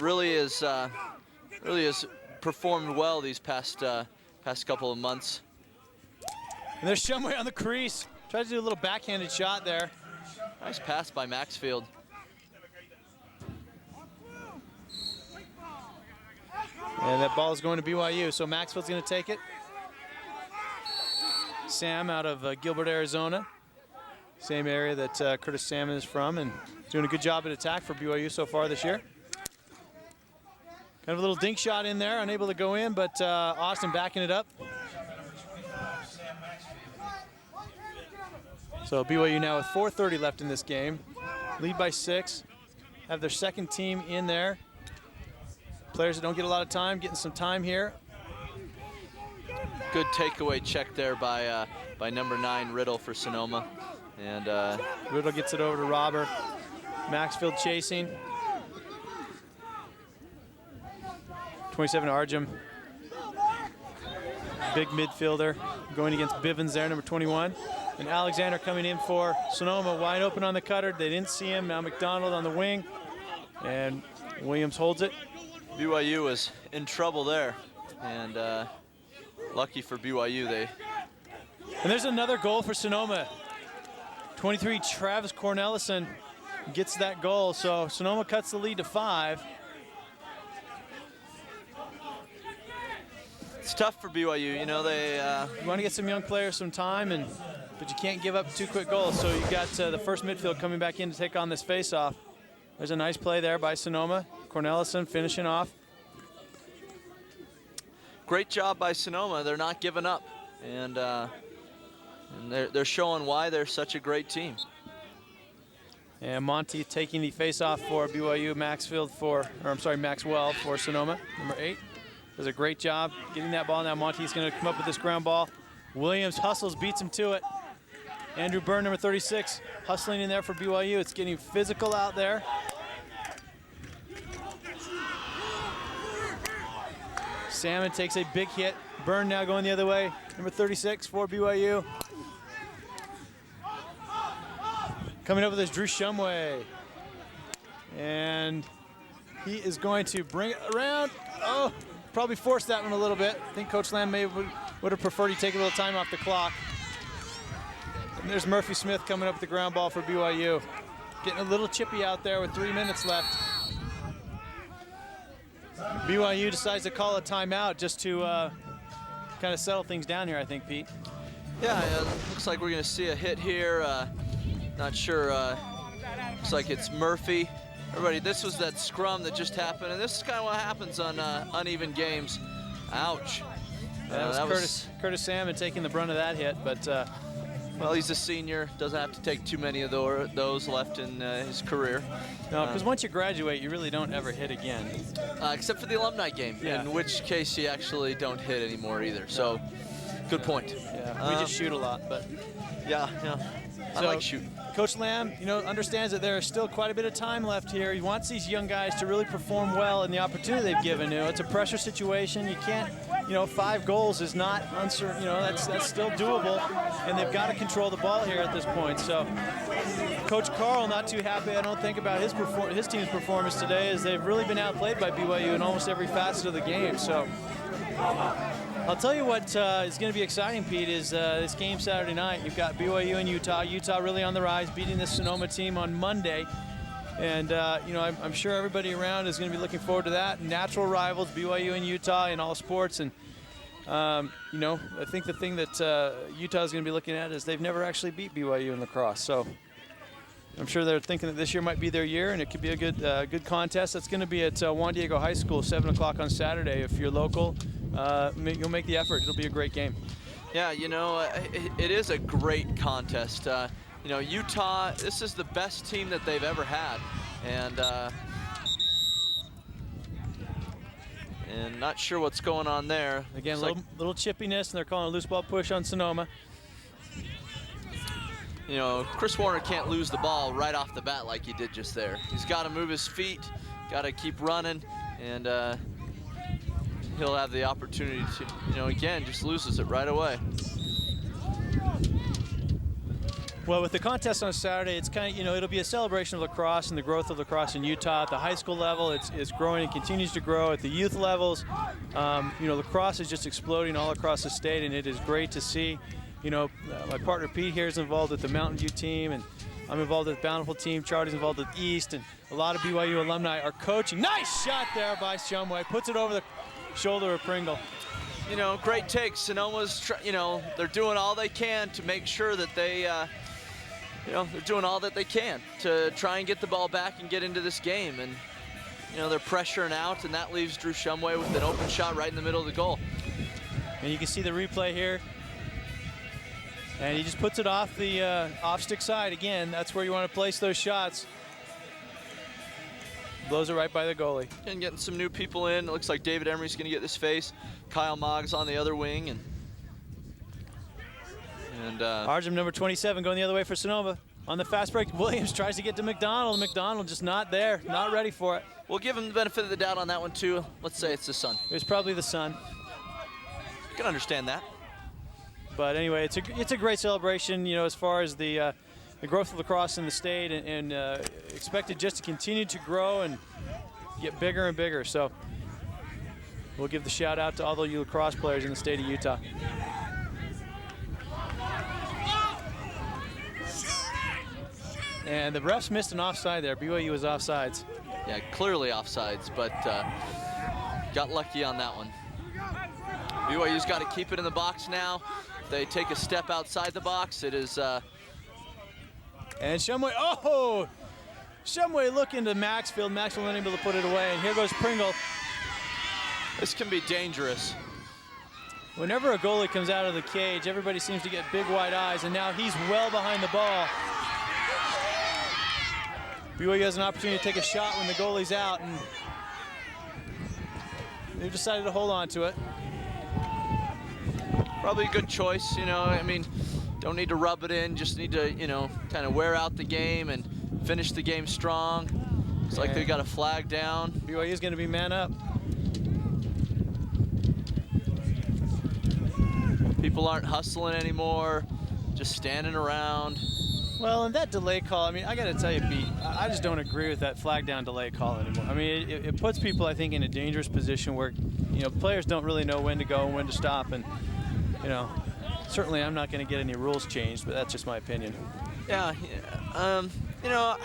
really has performed well these past couple of months. And there's Shumway on the crease. Tried to do a little backhanded shot there. Nice pass by Maxfield. And that ball is going to BYU, so Maxfield's going to take it. Sam out of Gilbert, Arizona. Same area that Curtis Salmon is from, and doing a good job at attack for BYU so far this year. Kind of a little dink shot in there, unable to go in, but Austin backing it up. So BYU now with 4:30 left in this game. Lead by 6. Have their second team in there. Players that don't get a lot of time, getting some time here. Good takeaway check there by number 9, Riddle, for Sonoma. And Riddle gets it over to Robber. Maxfield chasing. 27, Arjum. Big midfielder going against Bivens there, number 21. And Alexander coming in for Sonoma, wide open on the cutter. They didn't see him. Now McDonald on the wing. And Williams holds it. BYU was in trouble there, and lucky for BYU, they. And there's another goal for Sonoma. 23, Travis Cornelison gets that goal, so Sonoma cuts the lead to 5. It's tough for BYU, you know, they. You want to get some young players some time, but you can't give up 2 quick goals. So you got the first midfield coming back in to take on this face-off. There's a nice play there by Sonoma. Cornelison finishing off. Great job by Sonoma. They're not giving up, and they're showing why they're such a great team. And Monty taking the face-off for BYU, Maxwell for Sonoma, number 8. Does a great job getting that ball. Now Monty's going to come up with this ground ball. Williams hustles, beats him to it. Andrew Byrne, number 36, hustling in there for BYU. It's getting physical out there. Salmon takes a big hit. Byrne now going the other way. Number 36 for BYU. Coming up with this Drew Shumway. And he is going to bring it around. Oh, probably forced that one a little bit. I think Coach Lamb would have preferred he take a little time off the clock. And there's Murphy Smith coming up with the ground ball for BYU. Getting a little chippy out there with 3 minutes left. BYU decides to call a timeout just to kind of settle things down here, I think, Pete. Yeah, looks like we're going to see a hit here. Not sure. Looks like it's Murphy. Everybody, this was that scrum that just happened, and this is kind of what happens on uneven games. Ouch. That was Curtis Salmon taking the brunt of that hit, but well, he's a senior. Doesn't have to take too many of those left in his career. No, because once you graduate, you really don't ever hit again. Except for the alumni game, in which case you actually don't hit anymore either. So, good point. Yeah, we just shoot a lot, but yeah. I like shooting. Coach Lamb, understands that there is still quite a bit of time left here. He wants these young guys to really perform well in the opportunity they've given. It's a pressure situation. You can't, 5 goals is not uncertain. That's still doable, and they've got to control the ball here at this point. So, Coach Carl not too happy, I don't think, about his team's performance today, as they've really been outplayed by BYU in almost every facet of the game. So, I'll tell you what is going to be exciting, Pete, is this game Saturday night. You've got BYU and Utah. Utah really on the rise, beating this Sonoma team on Monday. And, I'm sure everybody around is going to be looking forward to that. Natural rivals, BYU and Utah in all sports. And, I think the thing that Utah is going to be looking at is they've never actually beat BYU in lacrosse. So I'm sure they're thinking that this year might be their year, and it could be a good contest. That's going to be at Juan Diego High School, 7 o'clock on Saturday. If you're local, you'll make the effort. It'll be a great game. Yeah, it is a great contest. Utah, this is the best team that they've ever had. And not sure what's going on there. Again, little chippiness, and they're calling a loose ball push on Sonoma. Chris Warner can't lose the ball right off the bat like he did just there. He's got to move his feet, got to keep running, and he'll have the opportunity to, again, just loses it right away. Well, with the contest on Saturday, it's kind of, it'll be a celebration of lacrosse and the growth of lacrosse in Utah. At the high school level, it's growing and continues to grow. At the youth levels, lacrosse is just exploding all across the state, and it is great to see. My partner Pete here is involved with the Mountain View team, and I'm involved with the Bountiful team. Charlie's involved with East, and a lot of BYU alumni are coaching. Nice shot there by Shumway. Puts it over the shoulder of Pringle. Great take. Sonoma's, they're doing all they can to make sure that they, they're doing all that they can to try and get the ball back and get into this game. And, they're pressuring out, and that leaves Drew Shumway with an open shot right in the middle of the goal. And you can see the replay here. And he just puts it off the off-stick side. Again, that's where you want to place those shots. Blows it right by the goalie. And getting some new people in. It looks like David Emery's going to get this face. Kyle Moggs on the other wing. And Arjum, number 27, going the other way for Sonoma. On the fast break, Williams tries to get to McDonald. McDonald just not there, not ready for it. We'll give him the benefit of the doubt on that one, too. Let's say it's the sun. It was probably the sun. You can understand that. But anyway, it's a great celebration, as far as the growth of lacrosse in the state, and expected just to continue to grow and get bigger and bigger. So we'll give the shout out to all the lacrosse players in the state of Utah. And the refs missed an offside there. BYU was offsides. Yeah, clearly offsides, but got lucky on that one. BYU's got to keep it in the box now. If they take a step outside the box, it is... And Shumway, Shumway looking to Maxfield. Maxfield unable to put it away, and here goes Pringle. This can be dangerous. Whenever a goalie comes out of the cage, everybody seems to get big wide eyes, and now he's well behind the ball. BYU has an opportunity to take a shot when the goalie's out, and they've decided to hold on to it. Probably a good choice, you know. I mean, don't need to rub it in, just need to, you know, kind of wear out the game and finish the game strong. Looks like they got a flag down. BYU is going to be man up. People aren't hustling anymore, just standing around. Well, and that delay call, I mean, I got to tell you, Pete, I just don't agree with that flag down delay call anymore. I mean, it puts people, I think, in a dangerous position where, you know, players don't really know when to go and when to stop. And, you know, certainly I'm not going to get any rules changed, but that's just my opinion. Yeah, you know,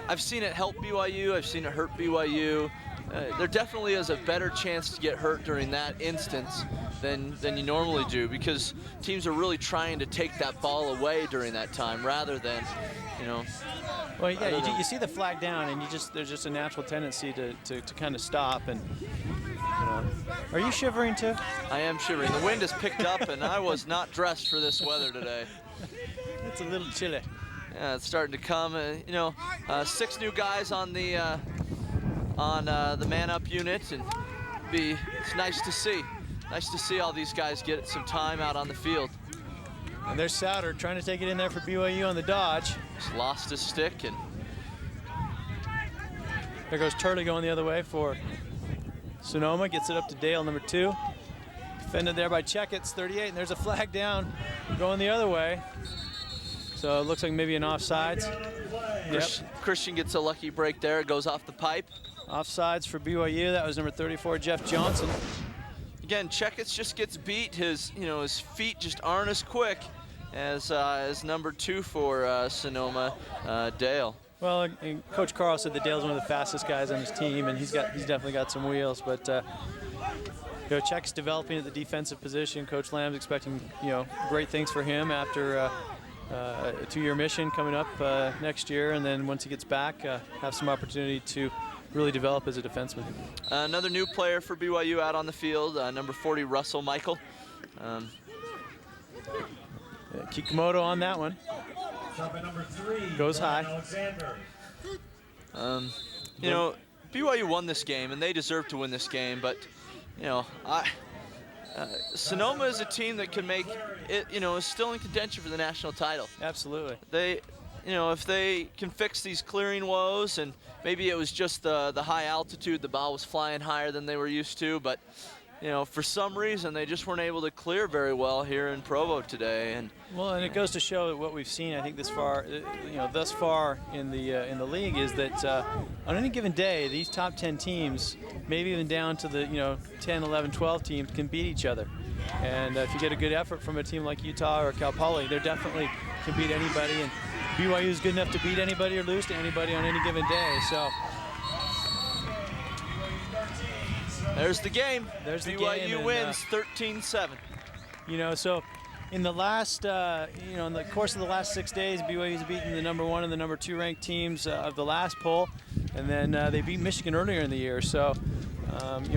I've seen it help BYU, I've seen it hurt BYU. There definitely is a better chance to get hurt during that instance than you normally do, because teams are really trying to take that ball away during that time rather than, you know. Well, yeah, you see the flag down, and there's just a natural tendency to kind of stop. And, you know, are you shivering too? I am shivering. The wind has picked up, and I was not dressed for this weather today. It's a little chilly. Yeah, it's starting to come. You know, 6 new guys on the man-up unit, and it's nice to see. Nice to see all these guys get some time out on the field. And there's Souter trying to take it in there for BYU on the dodge. Just lost his stick, and there goes Turley going the other way for Sonoma. Gets it up to Dale, number 2. Defended there by Checketts, 38, and there's a flag down going the other way. So it looks like maybe an offsides. Yep. Christian gets a lucky break there. It goes off the pipe. Offsides for BYU. That was number 34, Jeff Johnson. Again, Checketts just gets beat. His feet just aren't as quick as number 2 for Sonoma, Dale. Well, and Coach Carl said that Dale's one of the fastest guys on his team, and he's definitely got some wheels. But you know, Check's developing at the defensive position. Coach Lamb's expecting, you know, great things for him after a 2-year mission coming up next year, and then once he gets back, have some opportunity to really develop as a defenseman. Another new player for BYU out on the field, number 40, Russell Michael. Kikumoto on that one. Goes high. You know, BYU won this game, and they deserve to win this game, but, you know, Sonoma is a team that can make it, you know, is still in contention for the national title. Absolutely. They, you know, if they can fix these clearing woes, and maybe it was just the high altitude, the ball was flying higher than they were used to, but, you know, for some reason they just weren't able to clear very well here in Provo today. And well, and it goes to show that what we've seen, I think, thus far in the league, is that on any given day, these top 10 teams, maybe even down to the 10, 11, 12 teams, can beat each other. And if you get a good effort from a team like Utah or Cal Poly, they definitely can beat anybody. And BYU is good enough to beat anybody or lose to anybody on any given day. So there's the game. There's the BYU game, wins 13-7. You know, so in the last, in the course of the last 6 days, BYU's beaten the number 1 and the number 2 ranked teams of the last poll, and then they beat Michigan earlier in the year. So,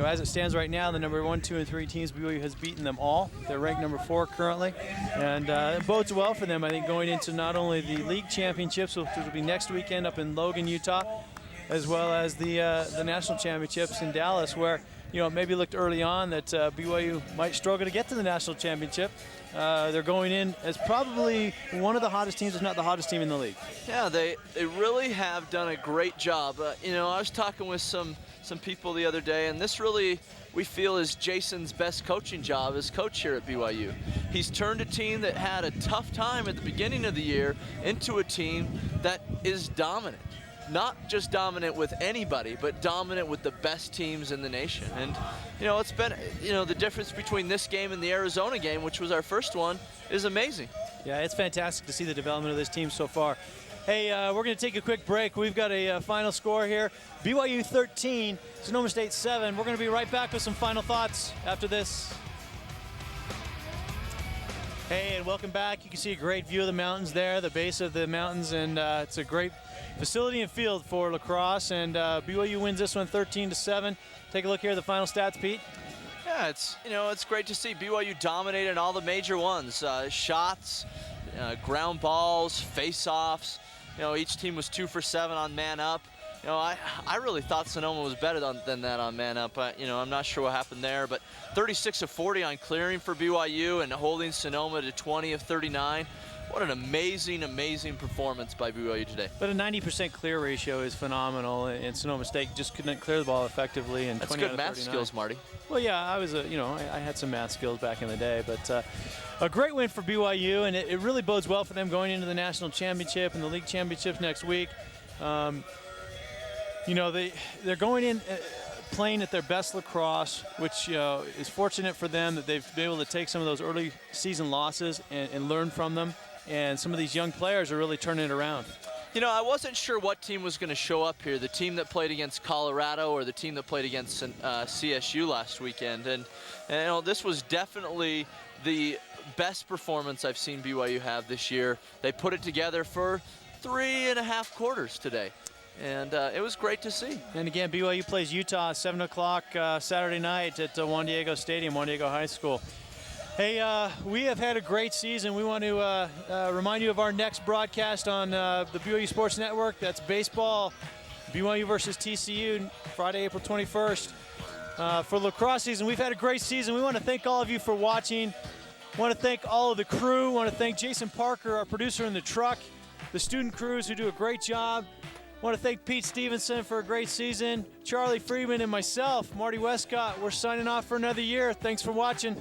as it stands right now, the number 1, 2, and 3 teams, BYU has beaten them all. They're ranked number 4 currently, and it bodes well for them, I think, going into not only the league championships, which will be next weekend up in Logan, Utah, as well as the national championships in Dallas, where it maybe looked early on that BYU might struggle to get to the national championship. They're going in as probably one of the hottest teams, if not the hottest team in the league. Yeah, they really have done a great job. I was talking with some people the other day, and this really, we feel, is Jason's best coaching job as coach here at BYU. He's turned a team that had a tough time at the beginning of the year into a team that is dominant. Not just dominant with anybody, but dominant with the best teams in the nation. And, it's been, the difference between this game and the Arizona game, which was our first one, is amazing. Yeah, it's fantastic to see the development of this team so far. Hey, we're going to take a quick break. We've got a final score here. BYU 13, Sonoma State 7. We're going to be right back with some final thoughts after this. Hey, and welcome back. You can see a great view of the mountains there, the base of the mountains, and it's a great facility and field for lacrosse, and BYU wins this one 13-7. Take a look here at the final stats, Pete. Yeah, it's great to see BYU dominated in all the major ones. Shots, ground balls, face-offs. You know, each team was 2 for 7 on man up. You know, I really thought Sonoma was better than that on man up. You know, I'm not sure what happened there, but 36 of 40 on clearing for BYU and holding Sonoma to 20 of 39. What an amazing, amazing performance by BYU today. But a 90% clear ratio is phenomenal, and Sonoma State just couldn't clear the ball effectively. And That's 20 good out of math 39. skills, Marty. Well, yeah, I was I had some math skills back in the day, but a great win for BYU, and it really bodes well for them going into the national championship and the league championships next week. You know, they're going in playing at their best lacrosse, which is fortunate for them that they've been able to take some of those early season losses and learn from them. And some of these young players are really turning it around. You know, I wasn't sure what team was going to show up here, the team that played against Colorado or the team that played against CSU last weekend. And you know, this was definitely the best performance I've seen BYU have this year. They put it together for 3.5 quarters today. And it was great to see. And again, BYU plays Utah 7 o'clock Saturday night at Juan Diego Stadium, Juan Diego High School. Hey, we have had a great season. We want to remind you of our next broadcast on the BYU Sports Network. That's baseball, BYU versus TCU, Friday, April 21st. For lacrosse season, we've had a great season. We want to thank all of you for watching. Want to thank all of the crew. Want to thank Jason Parker, our producer in the truck, the student crews who do a great job. Want to thank Pete Stevenson for a great season. Charlie Freeman and myself, Marty Westcott, we're signing off for another year. Thanks for watching.